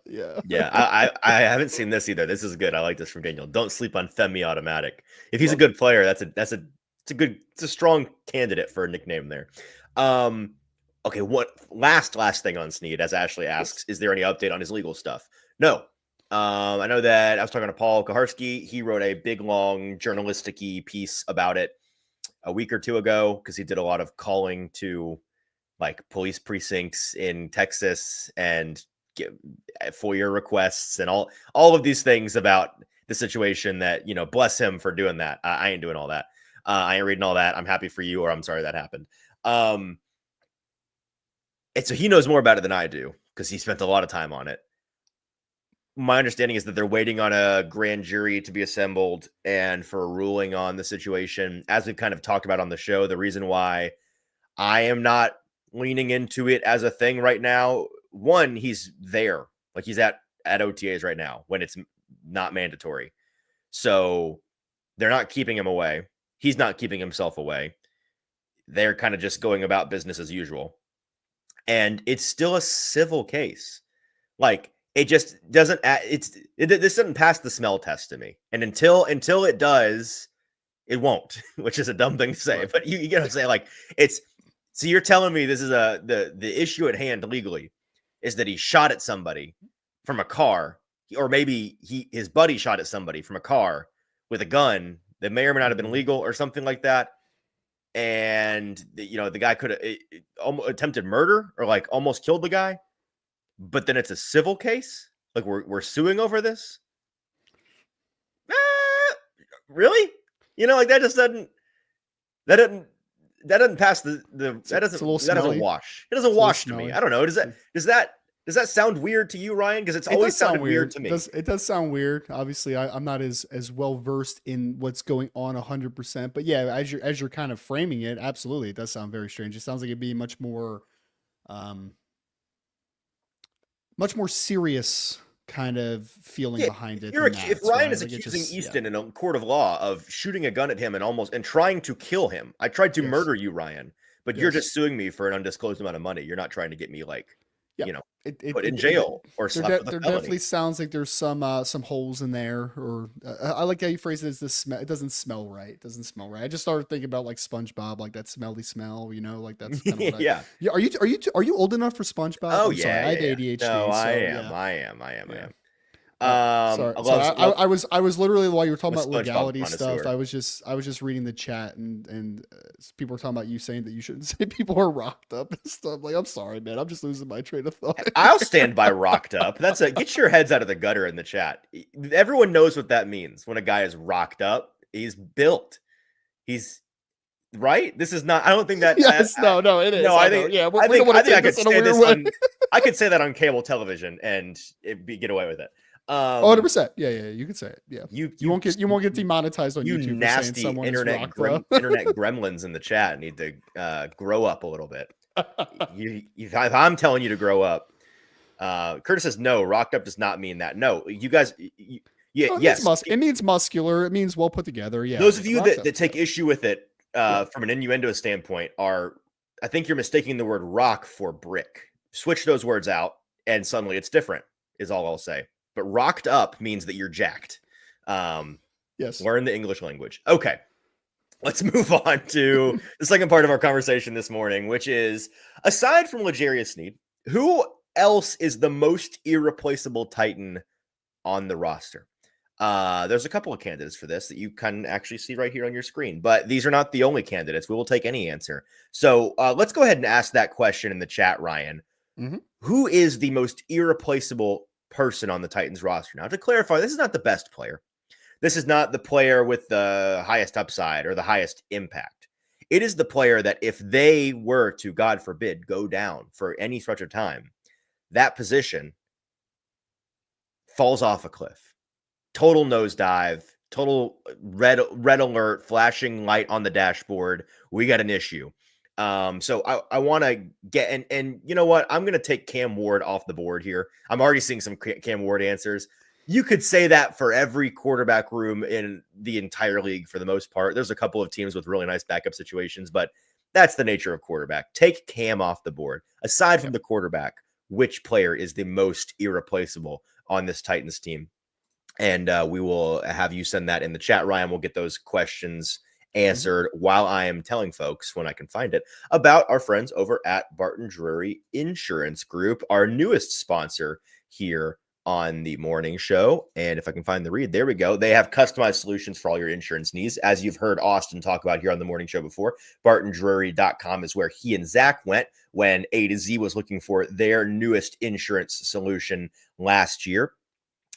I haven't seen this either. This is good. I like this from Daniel. Don't sleep on Femi Automatic. If he's a good player, it's a strong candidate for a nickname there. Okay, what last thing on Sneed, as Ashley asks, is there any update on his legal stuff? No. I know that I was talking to Paul Kaharski. He wrote a big, long, journalistic-y piece about it a week or two ago because he did a lot of calling to like police precincts in Texas and FOIA requests and all of these things about the situation that, bless him for doing that. I ain't doing all that. I ain't reading all that. I'm happy for you, or I'm sorry that happened. And so he knows more about it than I do because he spent a lot of time on it. My understanding is that they're waiting on a grand jury to be assembled and for a ruling on the situation. As we've kind of talked about on the show, the reason why I am not leaning into it as a thing right now, one, he's there. Like he's at OTAs right now when it's not mandatory. So they're not keeping him away. He's not keeping himself away. They're kind of just going about business as usual. And it's still a civil case. Like, it just doesn't, this doesn't pass the smell test to me. And until it does, it won't, which is a dumb thing to say. Right. But you gotta say, like, so you're telling me this is the issue at hand legally is that he shot at somebody from a car, or maybe his buddy shot at somebody from a car with a gun that may or may not have been legal or something like that. And the guy could have attempted murder or like almost killed the guy, but then it's a civil case. Like we're suing over this. Really? Like that just doesn't pass that doesn't wash. It doesn't wash to me. I don't know. Does that sound weird to you, Ryan? Because it's always sounded weird to me. It does sound weird. Obviously, I'm not as well versed in what's going on 100%. But yeah, as you're kind of framing it, absolutely, it does sound very strange. It sounds like it'd be much more serious kind of feeling behind it. If Ryan is accusing Easton in a court of law of shooting a gun at him and trying to kill him, I tried to murder you, Ryan, but you're just suing me for an undisclosed amount of money. You're not trying to get me put in jail or slapped with a felony. There definitely sounds like there's some holes in there, or I like how you phrase it as it doesn't smell right. It doesn't smell right. I just started thinking about like SpongeBob, like that smelly smell, like that's kind of what Are you old enough for SpongeBob? Oh, sorry, I have ADHD. No, I am. Sorry. I was literally, while you were talking about legality stuff, I was just reading the chat and people were talking about you saying that you shouldn't say people are rocked up and stuff. Like, I'm sorry, man. I'm just losing my train of thought. I'll stand by rocked up. Get your heads out of the gutter in the chat. Everyone knows what that means when a guy is rocked up. He's built. He's right. This is not. I don't think that. Yes. No. It is. No. I think. Yeah. I think I could say this. I could say that on cable television and get away with it. 100%. Yeah, you can say it. Yeah, you won't get demonetized on YouTube. You nasty internet gremlins in the chat need to grow up a little bit. I'm telling you to grow up. Curtis says no. Rocked up does not mean that. No, you guys. Yes, it means muscular. It means well put together. Yeah. Those of you that take issue with it from an innuendo standpoint I think you're mistaking the word rock for brick. Switch those words out, and suddenly it's different. Is all I'll say. But rocked up means that you're jacked. Yes. Learn the English language. Okay. Let's move on to the second part of our conversation this morning, which is, aside from L'Jarius Sneed, who else is the most irreplaceable Titan on the roster? There's a couple of candidates for this that you can actually see right here on your screen, but these are not the only candidates. We will take any answer. So let's go ahead and ask that question in the chat, Ryan. Who is the most irreplaceable person on the Titans roster? Now, to clarify, this is not the best player. This is not the player with the highest upside or the highest impact. It is the player that if they were to, God forbid, go down for any stretch of time, that position falls off a cliff. Total nosedive, total red alert, flashing light on the dashboard. We got an issue. So I want to get, and you know what? I'm going to take Cam Ward off the board here. I'm already seeing some Cam Ward answers. You could say that for every quarterback room in the entire league for the most part. There's a couple of teams with really nice backup situations, but that's the nature of quarterback. Take Cam off the board. Aside from the quarterback, which player is the most irreplaceable on this Titans team? And we will have you send that in the chat. Ryan will get those questions answered while I am telling folks, when I can find it, about our friends over at Barton Drury Insurance Group, our newest sponsor here on the morning show. And if I can find the read, there we go. They have customized solutions for all your insurance needs. As you've heard Austin talk about here on the morning show before, bartondrury.com is where he and Zach went when A to Z was looking for their newest insurance solution last year.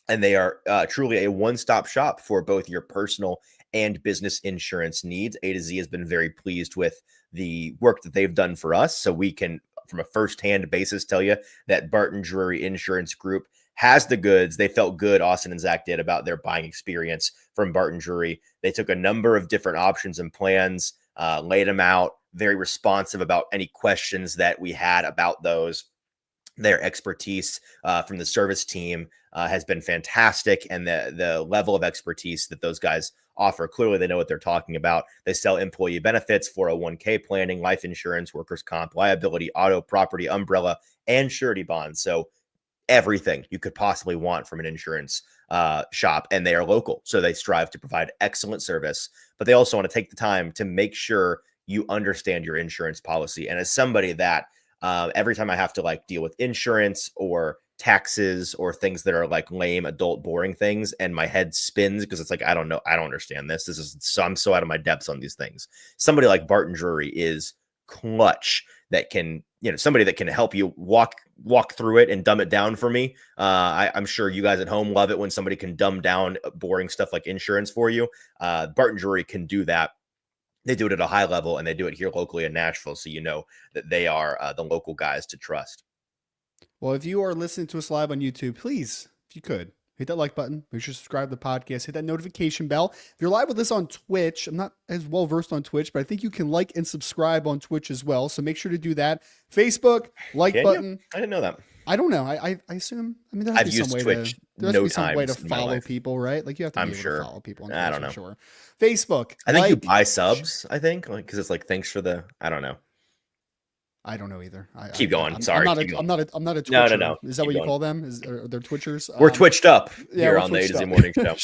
And they are truly a one-stop shop for both your personal and business insurance needs. A to Z has been very pleased with the work that they've done for us. So we can, from a first-hand basis, tell you that Barton Drury Insurance Group has the goods. They felt good, Austin and Zach did, about their buying experience from Barton Drury. They took a number of different options and plans, laid them out, very responsive about any questions that we had about those. Their expertise from the service team has been fantastic, and the level of expertise that those guys offer, clearly they know what they're talking about. They sell employee benefits, 401k planning, life insurance, workers' comp, liability, auto, property, umbrella, and surety bonds. So everything you could possibly want from an insurance shop, and they are local. So they strive to provide excellent service, but they also want to take the time to make sure you understand your insurance policy. And as somebody that every time I have to like deal with insurance or taxes or things that are like lame, adult, boring things, and my head spins because it's like, I don't know. I don't understand this. I'm so out of my depths on these things. Somebody like Barton Drury is clutch that can, somebody that can help you walk through it and dumb it down for me. I'm sure you guys at home love it when somebody can dumb down boring stuff like insurance for you. Barton Drury can do that. They do it at a high level, and they do it here locally in Nashville. So you know that they are the local guys to trust. Well, if you are listening to us live on YouTube, please, if you could, hit that like button. Make sure to subscribe to the podcast. Hit that notification bell. If you're live with us on Twitch, I'm not as well versed on Twitch, but I think you can like and subscribe on Twitch as well. So make sure to do that. Facebook, like button. I didn't know that. I don't know. I assume. I mean, there has to be some way to. There has to be some way to follow people, right? Like you have to be able to follow people on Twitch. I don't know. Sure. Facebook. I think you buy subs. I think because it's like thanks for the. I don't know. I don't know either. Keep going. Sorry. I'm not a Twitcher. No. Is that what you call them? Are they Twitchers? We're twitched up here on the A to Z Morning Show.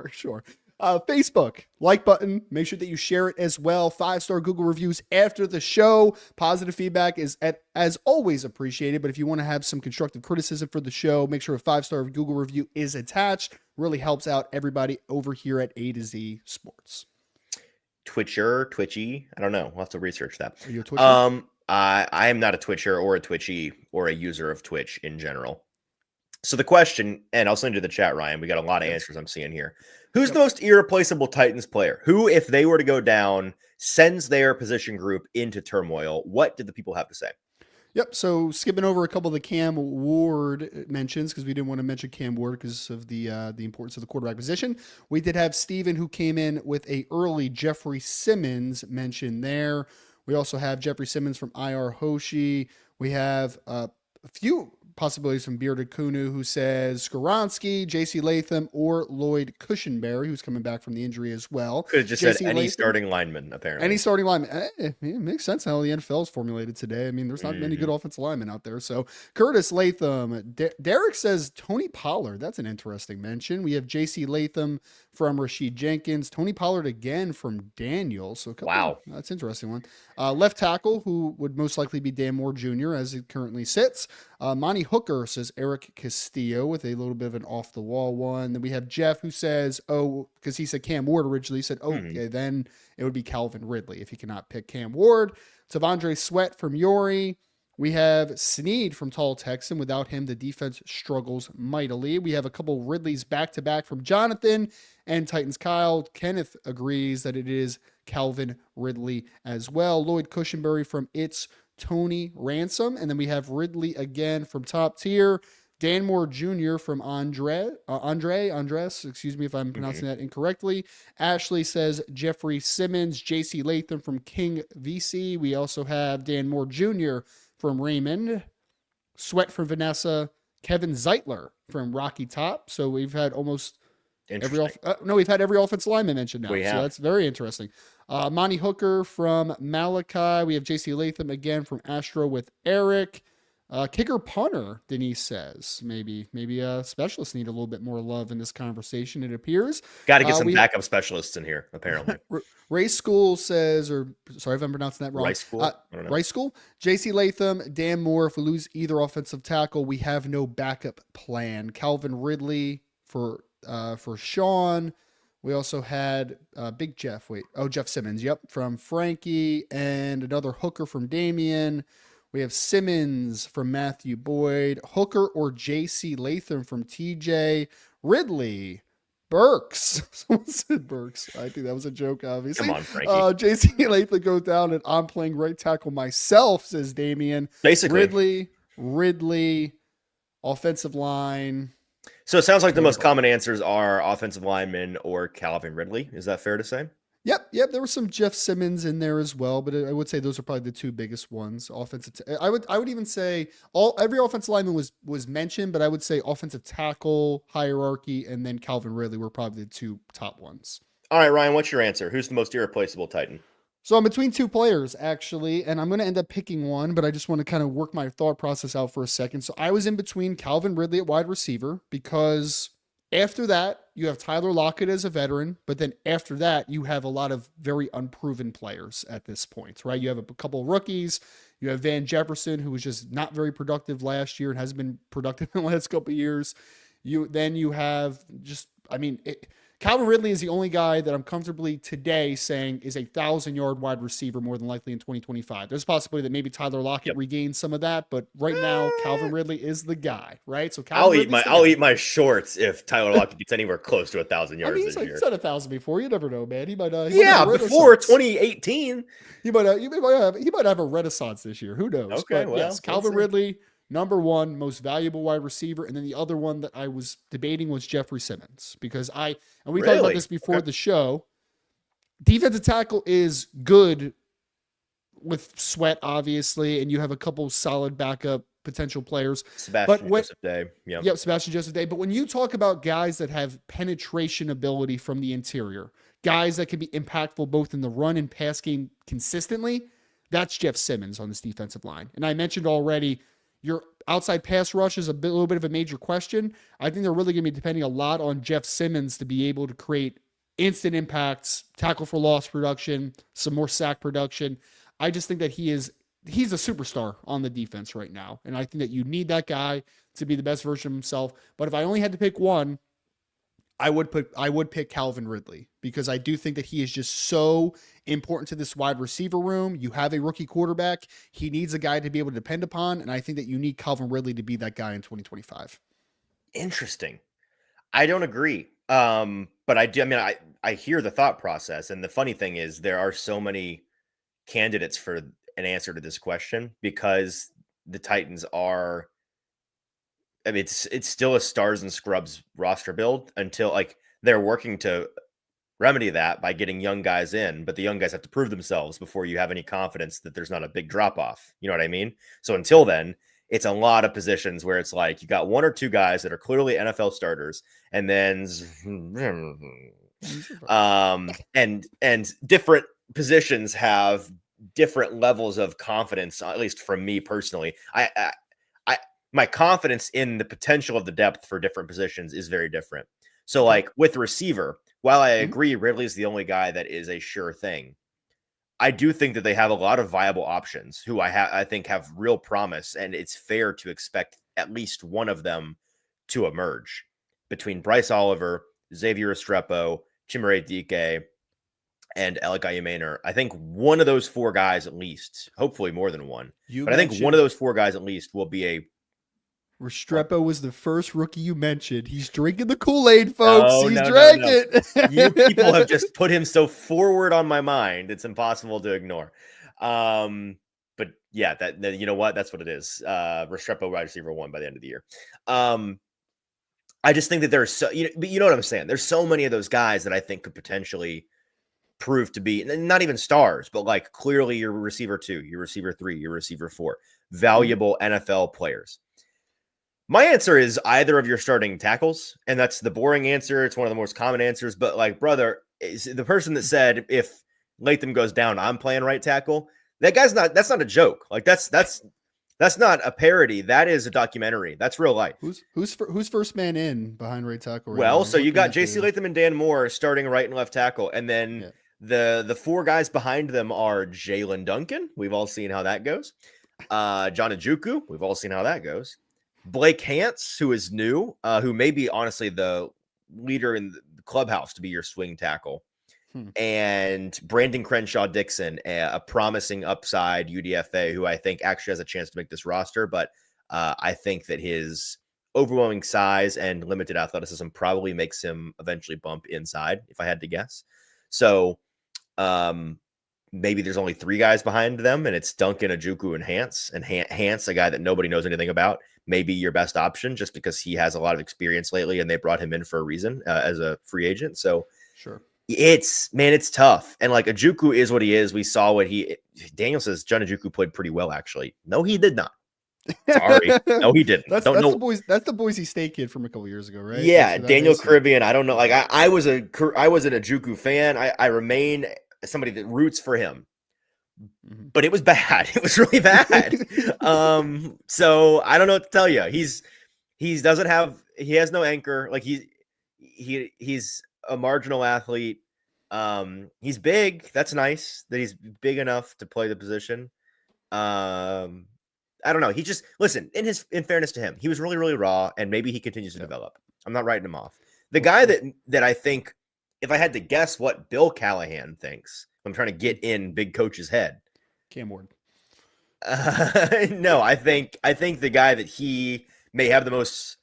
Sure. Facebook, like button. Make sure that you share it as well. 5-star Google reviews after the show. Positive feedback is as always appreciated. But if you want to have some constructive criticism for the show, make sure a 5-star Google review is attached. Really helps out everybody over here at A to Z Sports. Twitchy. I don't know. We'll have to research that. Are you a Twitcher? I am not a Twitcher or a Twitchy or a user of Twitch in general. So the question, and I'll send you the chat, Ryan. We got a lot of answers I'm seeing here. Who's the most irreplaceable Titans player? Who, if they were to go down, sends their position group into turmoil? What did the people have to say? Yep. So skipping over a couple of the Cam Ward mentions because we didn't want to mention Cam Ward because of the importance of the quarterback position. We did have Steven who came in with a early Jeffrey Simmons mention there. We also have Jeffrey Simmons from IR Hoshi. We have a few possibilities from Bearded Kunu, who says Skoronski, J.C. Latham, or Lloyd Cushenberry, who's coming back from the injury as well. Could have just said any starting lineman, apparently. Any starting lineman. It makes sense how the NFL is formulated today. I mean, there's not many good offensive linemen out there. So Curtis Latham. Derek says Tony Pollard. That's an interesting mention. We have J.C. Latham from Rashid Jenkins. Tony Pollard again from Daniel. So wow. That's an interesting one. Left tackle, who would most likely be Dan Moore Jr. as it currently sits. Monty Hooker says Eric Castillo with a little bit of an off-the-wall one. Then we have Jeff who says, because he said Cam Ward originally, he said, okay, then it would be Calvin Ridley if he cannot pick Cam Ward. Tavondre Sweat from Yori. We have Sneed from Tall Texan. Without him, the defense struggles mightily. We have a couple Ridleys back-to-back from Jonathan and Titans Kyle. Kenneth agrees that it is Calvin Ridley as well. Lloyd Cushenberry from It's Tony Ransom. And then we have Ridley again from Top Tier. Dan Moore Jr. from Andres, excuse me if I'm pronouncing that incorrectly. Ashley says Jeffrey Simmons, JC Latham from King VC. We also have Dan Moore Jr. from Raymond, Sweat from Vanessa, Kevin Zeitler from Rocky Top. So we've had almost we've had every offensive lineman mentioned now. So that's very interesting. Monty Hooker from Malachi. We have JC Latham again from Astro with Eric. Kicker punter, Denise says. Maybe specialists need a little bit more love in this conversation, it appears. Got to get some backup specialists in here, apparently. Race School says, or sorry if I'm pronouncing that wrong. Rice School? Rice School. JC Latham, Dan Moore. If we lose either offensive tackle, we have no backup plan. Calvin Ridley for Sean. We also had Big Jeff. Jeff Simmons. Yep, from Frankie, and another hooker from Damien. We have Simmons from Matthew Boyd, Hooker or JC Latham from TJ, Ridley, Burks. Someone said Burks. I think that was a joke, obviously. Come on, Frankie. JC Latham goes down, and I'm playing right tackle myself, says Damien. Basically. Ridley, offensive line. So it sounds like the most common answers are offensive lineman or Calvin Ridley. Is that fair to say? Yep. There was some Jeff Simmons in there as well, but I would say those are probably the two biggest ones. I would even say every offensive lineman was mentioned, but I would say offensive tackle hierarchy and then Calvin Ridley were probably the two top ones. All right, Ryan, what's your answer? Who's the most irreplaceable Titan? So I'm between two players, actually, and I'm going to end up picking one, but I just want to kind of work my thought process out for a second. So I was in between Calvin Ridley at wide receiver because after that, you have Tyler Lockett as a veteran, but then after that, you have a lot of very unproven players at this point, right? You have a couple of rookies. You have Van Jefferson, who was just not very productive last year and has been productive in the last couple of years. You have Calvin Ridley is the only guy that I'm comfortably today saying is a 1,000-yard wide receiver more than likely in 2025. There's a possibility that maybe Tyler Lockett regains some of that, but right now Calvin Ridley is the guy, right? So I'll eat my shorts if Tyler Lockett gets anywhere close to 1,000 yards this year. He's had 1,000 before. You never know, man. He might. Before 2018. He might have a renaissance this year. Who knows? Okay, but yes, Calvin Ridley, number one most valuable wide receiver, and then the other one that I was debating was Jeffrey Simmons because we talked about this before the show. Defensive tackle is good with Sweat, obviously, and you have a couple solid backup potential players. Sebastian Joseph Day. Yep, Sebastian Joseph Day. But when you talk about guys that have penetration ability from the interior, guys that can be impactful both in the run and pass game consistently, that's Jeff Simmons on this defensive line. And I mentioned already, your outside pass rush is a little bit of a major question. I think they're really going to be depending a lot on Jeff Simmons to be able to create instant impacts, tackle for loss production, some more sack production. I just think that he's a superstar on the defense right now. And I think that you need that guy to be the best version of himself. But if I only had to pick one, I would pick Calvin Ridley because I do think that he is just so important to this wide receiver room. You have a rookie quarterback. He needs a guy to be able to depend upon. And I think that you need Calvin Ridley to be that guy in 2025. Interesting. I don't agree. But I do. I mean, I hear the thought process. And the funny thing is there are so many candidates for an answer to this question because the Titans are, I mean, it's still a stars and scrubs roster build until they're working to remedy that by getting young guys in, but the young guys have to prove themselves before you have any confidence that there's not a big drop off. You know what I mean? So until then, it's a lot of positions where it's like you got one or two guys that are clearly NFL starters, and then and different positions have different levels of confidence. At least from me personally, my confidence in the potential of the depth for different positions is very different. So with receiver, while I agree Ridley is the only guy that is a sure thing, I do think that they have a lot of viable options who I think have real promise, and it's fair to expect at least one of them to emerge between Bryce Oliver, Xavier Restrepo, Chimere Dike, and Alec Ayumaner. I think one of those 4 guys at least, hopefully more than one, but I think one of those 4 guys at least will be a. Restrepo was the first rookie you mentioned. He's drinking the Kool-Aid, folks. He's drank it. You people have just put him so forward on my mind. It's impossible to ignore. But yeah, that you know what? That's what it is. Restrepo wide receiver 1 by the end of the year. I just think that there's so, but you know what I'm saying? There's so many of those guys that I think could potentially prove to be not even stars, but like clearly your receiver 2, your receiver 3, your receiver 4, valuable NFL players. My answer is either of your starting tackles, and that's the boring answer. It's one of the most common answers, but like, brother, is the person that said if Latham goes down, I'm playing right tackle. That's not a joke. Like that's not a parody. That is a documentary. That's real life. Who's first man in behind right tackle? So you got JC Latham and Dan Moore starting right and left tackle, and then the 4 guys behind them are Jalen Duncan. We've all seen how that goes. John Ojukwu. We've all seen how that goes. Blake Hance, who is new, who may be honestly the leader in the clubhouse to be your swing tackle. And Brandon Crenshaw Dixon, a promising upside UDFA, who I think actually has a chance to make this roster. But I think that his overwhelming size and limited athleticism probably makes him eventually bump inside, if I had to guess. So maybe there's only 3 guys behind them, and it's Duncan, Ojukwu, and Hance. And Hance, a guy that nobody knows anything about, maybe your best option just because he has a lot of experience lately and they brought him in for a reason as a free agent. So sure. It's tough. And like Ojukwu is what he is. We saw what Daniel says John Ojukwu played pretty well, actually. No, he did not. Sorry. No, he didn't. That's the Boise State kid from a couple years ago, right? Yeah. Daniel Caribbean. I don't know. Like I was an Ojukwu fan. I remain somebody that roots for him. But it was bad. It was really bad. So I don't know what to tell you. He has no anchor. Like he's a marginal athlete. He's big. That's nice that he's big enough to play the position. I don't know. He just listen, in fairness to him, he was really, really raw, and maybe he continues to develop. I'm not writing him off. The guy that I think, if I had to guess what Bill Callahan thinks, I'm trying to get in big coach's head. Cam Ward. No, I think the guy that he may have the most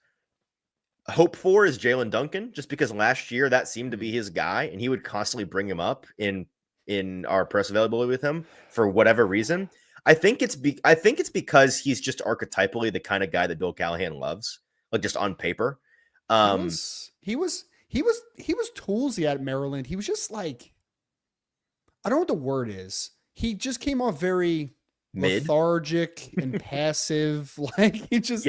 hope for is Jalen Duncan, just because last year that seemed to be his guy, and he would constantly bring him up in our press availability with him for whatever reason. I think it's because he's just archetypally the kind of guy that Bill Callahan loves, like just on paper. He was toolsy at Maryland. He was just like, I don't know what the word is. He just came off very lethargic and passive. Like he's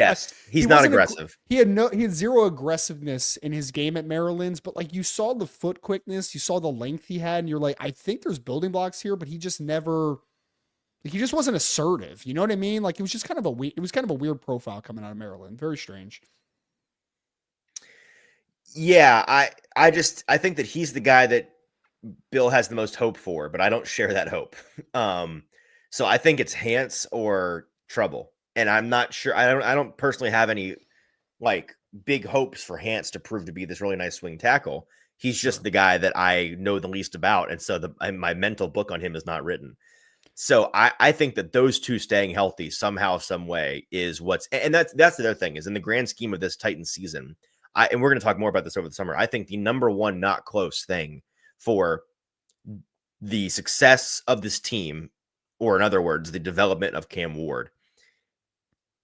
not aggressive. He had zero aggressiveness in his game at Maryland's, but like you saw the foot quickness, you saw the length he had, and you're like, I think there's building blocks here, but he just never, like, he just wasn't assertive. You know what I mean? Like it was just kind of a weird profile coming out of Maryland. Very strange. Yeah, I think that he's the guy that Bill has the most hope for, but I don't share that hope. So I think it's Hance or Trouble, and I'm not sure. I don't personally have any like big hopes for Hance to prove to be this really nice swing tackle. He's just the guy that I know the least about, and so my mental book on him is not written. So I think that those two staying healthy somehow, some way is and that's the other thing is in the grand scheme of this Titans season. And we're going to talk more about this over the summer. I think the number one not close thing for the success of this team, or in other words, the development of Cam Ward,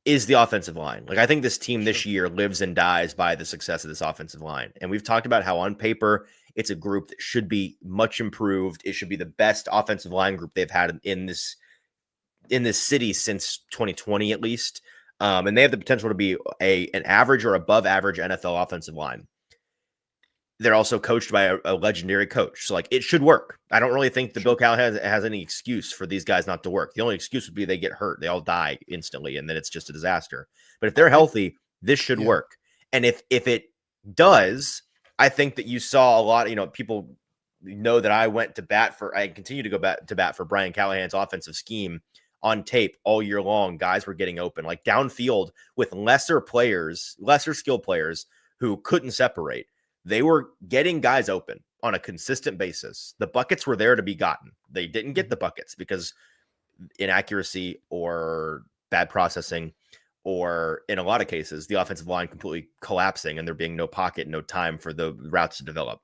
is the offensive line. Like I think this team this year lives and dies by the success of this offensive line. And we've talked about how on paper, it's a group that should be much improved. It should be the best offensive line group they've had in this city since 2020, at least. And they have the potential to be an average or above average NFL offensive line. They're also coached by a legendary coach. So like it should work. I don't really think that Bill Callahan has any excuse for these guys not to work. The only excuse would be they get hurt. They all die instantly. And then it's just a disaster. But if they're healthy, this should work. And if it does, I think that you saw a lot, people know that I continue to go to bat for Brian Callahan's offensive scheme on tape all year long. Guys were getting open, like downfield with lesser skilled players who couldn't separate. They were getting guys open. on a consistent basis. The buckets were there to be gotten. They didn't get the buckets because inaccuracy or bad processing, or in a lot of cases, the offensive line completely collapsing and there being no pocket, no time for the routes to develop.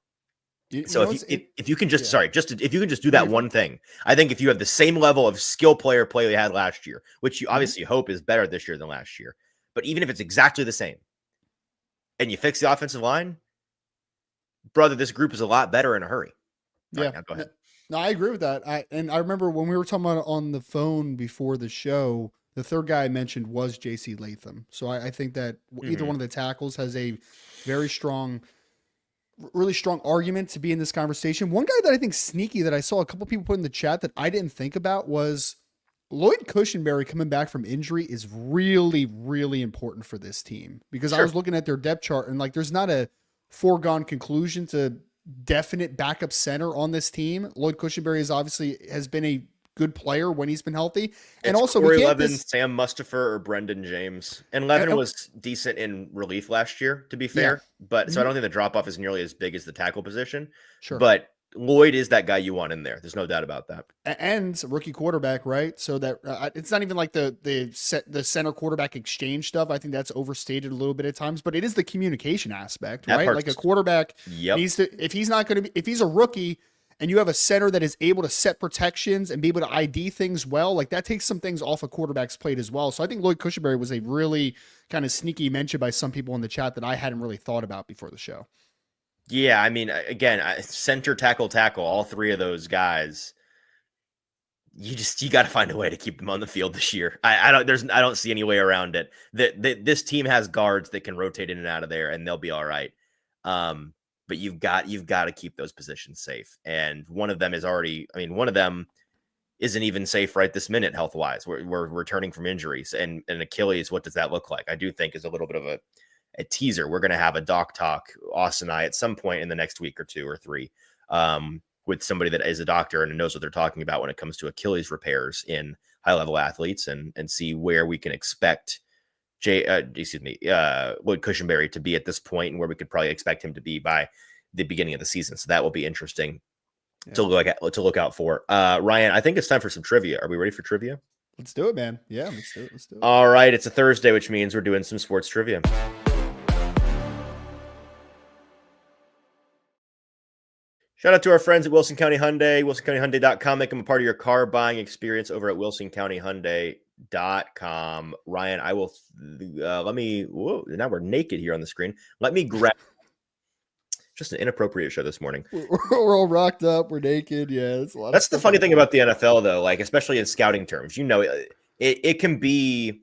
So if you can just, if you can just do that one thing, I think if you have the same level of skill player play they had last year, which you obviously hope is better this year than last year, but even if it's exactly the same and you fix the offensive line, brother, this group is a lot better in a hurry. Yeah. Right, now, go ahead. No, I agree with that. I remember when we were talking about it on the phone before the show, the third guy I mentioned was JC Latham. So I think that either one of the tackles has a very strong, really strong argument to be in this conversation. One guy that I think sneaky that I saw a couple people put in the chat that I didn't think about was Lloyd Cushenberry coming back from injury is really, really important for this team, because I was looking at their depth chart and like, there's not a foregone conclusion to definite backup center on this team. Lloyd Cushenberry has been a good player when he's been healthy. And also Corey Levin, Sam Mustipher, or Brendan James. And Levin was decent in relief last year, to be fair. But so I don't think the drop off is nearly as big as the tackle position. Sure. But Lloyd is that guy you want in there. There's no doubt about that. And rookie quarterback, right? So that it's not even like the center quarterback exchange stuff. I think that's overstated a little bit at times, but it is the communication aspect, right? Like a quarterback needs to, if he's a rookie and you have a center that is able to set protections and be able to ID things well, like that takes some things off a quarterback's plate as well. So I think Lloyd Cushenberry was a really kind of sneaky mention by some people in the chat that I hadn't really thought about before the show. Yeah, I mean, again, center, tackle, all three of those guys, you got to find a way to keep them on the field this year. I don't see any way around it. This team has guards that can rotate in and out of there, and they'll be all right. But you've got to keep those positions safe. And one of them isn't even safe right this minute health wise. We're returning from injuries, and Achilles. What does that look like? I do think is a little bit of a teaser. We're going to have a doc talk, Austin and I, at some point in the next week or 2 or 3, with somebody that is a doctor and knows what they're talking about when it comes to Achilles repairs in high-level athletes, and see where we can expect Lloyd Cushenberry to be at this point, and where we could probably expect him to be by the beginning of the season. So that will be interesting to look out for. Ryan, I think it's time for some trivia. Are we ready for trivia? Let's do it, man. Yeah, let's do it. All right. It's a Thursday, which means we're doing some sports trivia. Shout out to our friends at Wilson County Hyundai, wilsoncountyhyundai.com. Make them a part of your car buying experience over at wilsoncountyhyundai.com. Ryan, I will now we're naked here on the screen. Let me grab just an inappropriate show this morning. We're all rocked up. We're naked. Yeah. That's the funny thing about the NFL, though, like, especially in scouting terms, it can be,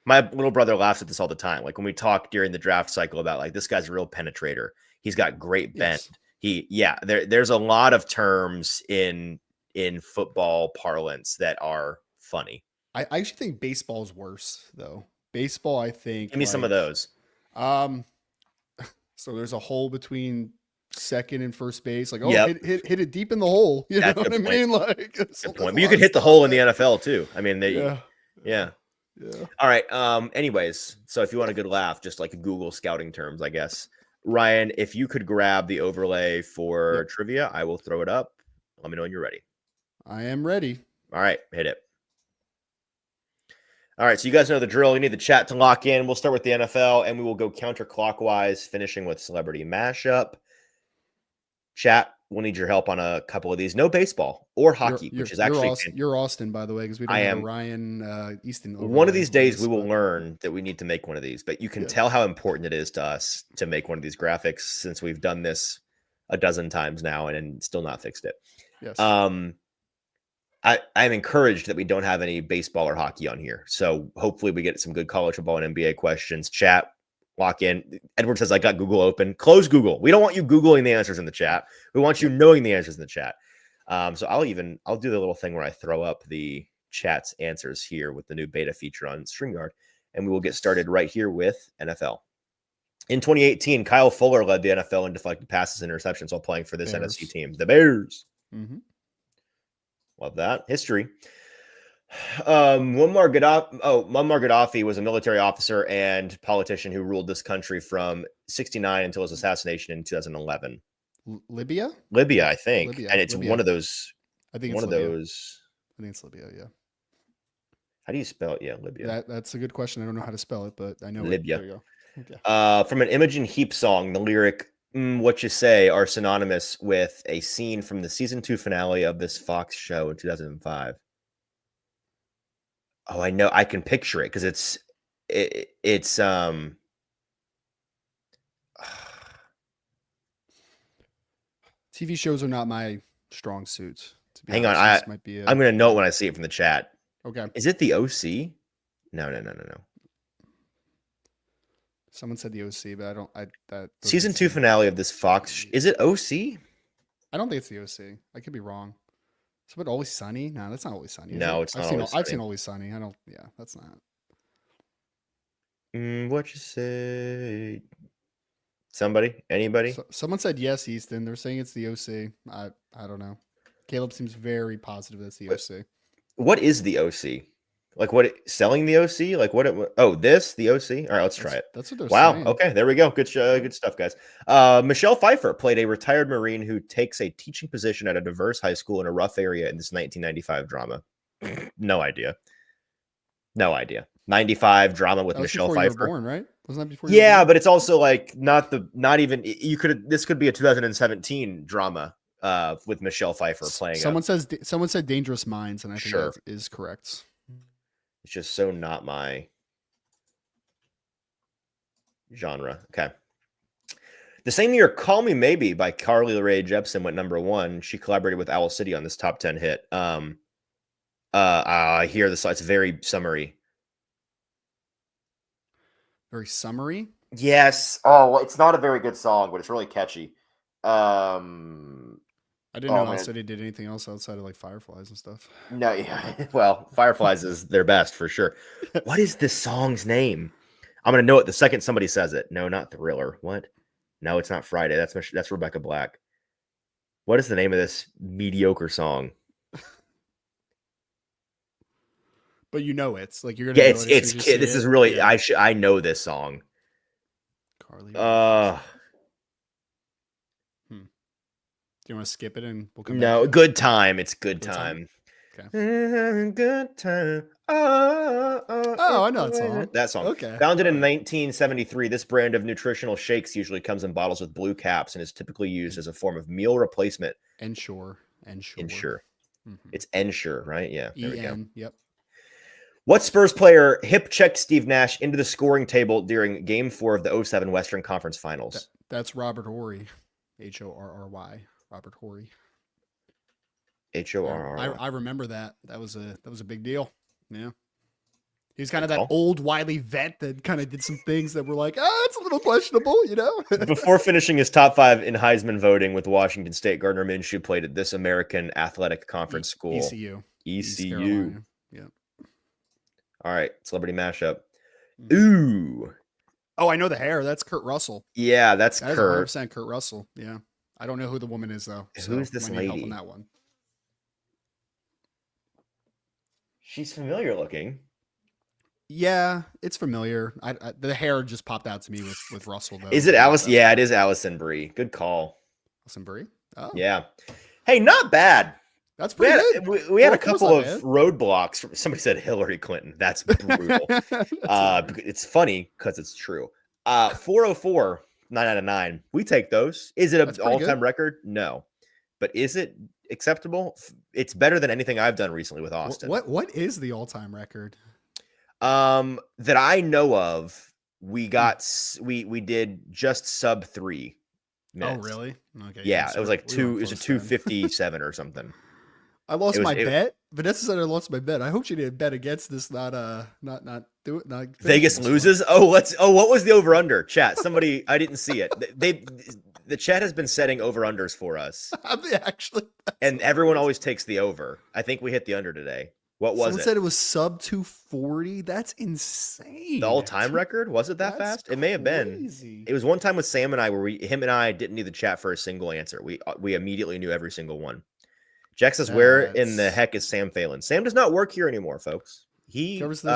my little brother laughs at this all the time. Like when we talk during the draft cycle about like, this guy's a real penetrator. He's got great bend. Yes. There's a lot of terms in football parlance that are funny. I actually think baseball's worse though. Baseball, I think. Give me some of those. So there's a hole between second and first base. Like, hit it deep in the hole. You know what I mean? Like, good point. But you could hit the hole in the NFL too. I mean, yeah. All right. Anyways, so if you want a good laugh, just like Google scouting terms, I guess. Ryan, if you could grab the overlay for trivia, I will throw it up. Let me know when you're ready. I am ready. All right, hit it. All right, so you guys know the drill. You need the chat to lock in. We'll start with the NFL, and we will go counterclockwise, finishing with Celebrity Mashup. Chat, we'll need your help on a couple of these. No baseball or hockey, which is actually... You're Austin, by the way, because we don't have Ryan Easton. One of these days, we will learn that we need to make one of these, but you can tell how important it is to us to make one of these graphics, since we've done this a dozen times now and still not fixed it. Yes. I'm encouraged that we don't have any baseball or hockey on here. So hopefully we get some good college football and NBA questions. Chat, lock in. Edward says, I got Google open. Close Google. We don't want you Googling the answers in the chat. We want you knowing the answers in the chat. So I'll do the little thing where I throw up the chat's answers here with the new beta feature on StreamYard. And we will get started right here with NFL. In 2018, Kyle Fuller led the NFL in deflected passes and interceptions while playing for this NFC team, the Bears. Mm-hmm. Love that. History. Muammar Gaddafi was a military officer and politician who ruled this country from 1969 until his assassination in 2011. Libya. Libya, I think, Libya, and it's Libya. one of those. I think One it's of Libya. those. I think it's Libya. Yeah. How do you spell it? Yeah, Libya. That's a good question. I don't know how to spell it, but I know Libya. it. There you go. Okay. From an Imogen Heap song, the lyric "What You Say" are synonymous with a scene from the season 2 finale of this Fox show in 2005. Oh, I know. I can picture it because it's TV shows are not my strong suits. To be Hang on, honest. This might be I'm gonna note when I see it from the chat. Okay. Is it the OC? No. Someone said the OC, but I don't. That Season 2 finale of this Fox. Is it OC? I don't think it's the OC. I could be wrong. Is it Always Sunny? No, that's not Always Sunny. No, it's not Always Sunny. I've seen Always Sunny. I don't. Yeah, that's not. What you say? Somebody? Anybody? Someone said yes, Easton. They're saying it's the OC. I don't know. Caleb seems very positive that's the OC. What is the OC? Like what? Selling the OC? Like what? The OC. All right, let's try it. That's what they're Wow. saying. Okay, there we go. Good stuff, guys. Michelle Pfeiffer played a retired Marine who takes a teaching position at a diverse high school in a rough area in this 1995 drama. No idea. 95 drama with Michelle Pfeiffer. You were born, right? Wasn't that before? Yeah, but it's also like not even. This could be a 2017 drama. With Michelle Pfeiffer playing. Someone said Dangerous Minds, and I think that is correct. It's just so not my genre. Okay. The same year, Call Me Maybe by Carly Rae Jepsen went number 1. She collaborated with Owl City on this top 10 hit. I hear this. It's very summery. Very summery? Yes. Oh, well, it's not a very good song, but it's really catchy. I didn't know Owl City did anything else outside of like Fireflies and stuff. No, yeah. Well, Fireflies is their best for sure. What is this song's name? I'm gonna know it the second somebody says it. No, not Thriller. What? No, it's not Friday. That's Rebecca Black. What is the name of this mediocre song? But you know it's like you're gonna. Yeah, it's Kid. This is really. Yeah. I know this song. Carly. Do you want to skip it and we'll come back? No, Good Time. It's Good Time. Okay. Good Time. Oh, I know that song. That song. Okay. Founded in 1973, this brand of nutritional shakes usually comes in bottles with blue caps and is typically used as a form of meal replacement. Ensure. Mm-hmm. It's Ensure, right? Yeah. There we go. Yep. What Spurs player hip checked Steve Nash into the scoring table during Game 4 of the 07 Western Conference Finals? That's Robert Horry. Horry. Robert Horry. Horry. I remember that. That was a big deal. Yeah. He's kind of that old wily vet that kind of did some things that were like, it's a little questionable, you know? Before finishing his top 5 in Heisman voting with Washington State, Gardner Minshew played at this American Athletic Conference school. ECU. Yeah. All right. Celebrity mashup. Ooh. Oh, I know the hair. That's Kurt Russell. Yeah, that's Kurt. 100% Kurt Russell. Yeah. I don't know who the woman is, though. Who's this lady? Help on that one. She's familiar looking. Yeah, it's familiar. The hair just popped out to me with Russell, though. Is it Alice? Yeah, it is Allison Brie. Good call. Allison Brie? Oh. Yeah. Hey, not bad. That's pretty good. We had a couple of roadblocks. Somebody said Hillary Clinton. That's brutal. It's funny because it's true. 404, 9 out of 9. We take those. Is it an all-time record? No. But is it acceptable? It's better than anything I've done recently with Austin. What is the all-time record? That I know of, we did just sub 3 minutes. Oh, really? Okay. Yeah, it was like 257 or something. I lost my bet. Vanessa said I lost my bet. I hope she didn't bet against this. Not do it. Not Vegas loses. Oh, what was the over under? Chat. Somebody, I didn't see it. The chat has been setting over unders for us. Actually, and everyone always takes the over. I think we hit the under today. What was Someone said it was sub 240. That's insane. The all-time record? Was it that fast? It may have been. It was one time with Sam and I where him and I didn't need the chat for a single answer. We immediately knew every single one. Jack says, where in the heck is Sam Phelan? Sam does not work here anymore, folks. He covers the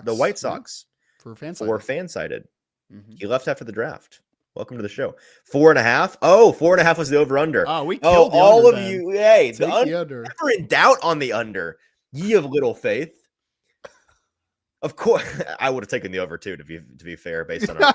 White Sox for Fansided. Mm-hmm. He left after the draft. Welcome to the show. 4.5. Oh, 4.5 was the over-under. Oh, we Oh, killed the all under of then. you. Hey, Take the under. never in doubt on the under. Ye of little faith. Of course, I would have taken the over too, to be fair, based on our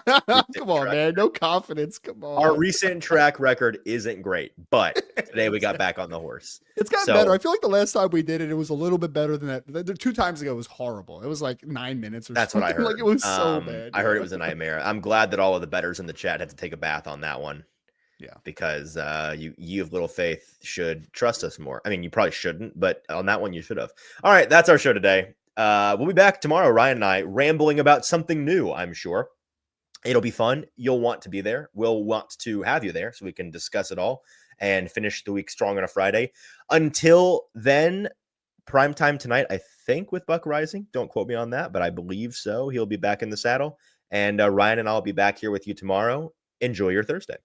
Come on, man. No confidence. Come on. Our recent track record isn't great, but today we got back on the horse. It's gotten better. I feel like the last time we did it, it was a little bit better than that. The 2 times ago was horrible. It was like 9 minutes or That's something. what I heard. Like it was so bad. I heard it was a nightmare. I'm glad that all of the bettors in the chat had to take a bath on that one. Yeah. Because you of little faith should trust us more. I mean, you probably shouldn't, but on that one you should have. All right, that's our show today. We'll be back tomorrow, Ryan and I, rambling about something new, I'm sure. It'll be fun. You'll want to be there. We'll want to have you there so we can discuss it all and finish the week strong on a Friday. Until then, primetime tonight, I think, with Buck Rising. Don't quote me on that, but I believe so. He'll be back in the saddle. And Ryan and I will be back here with you tomorrow. Enjoy your Thursday.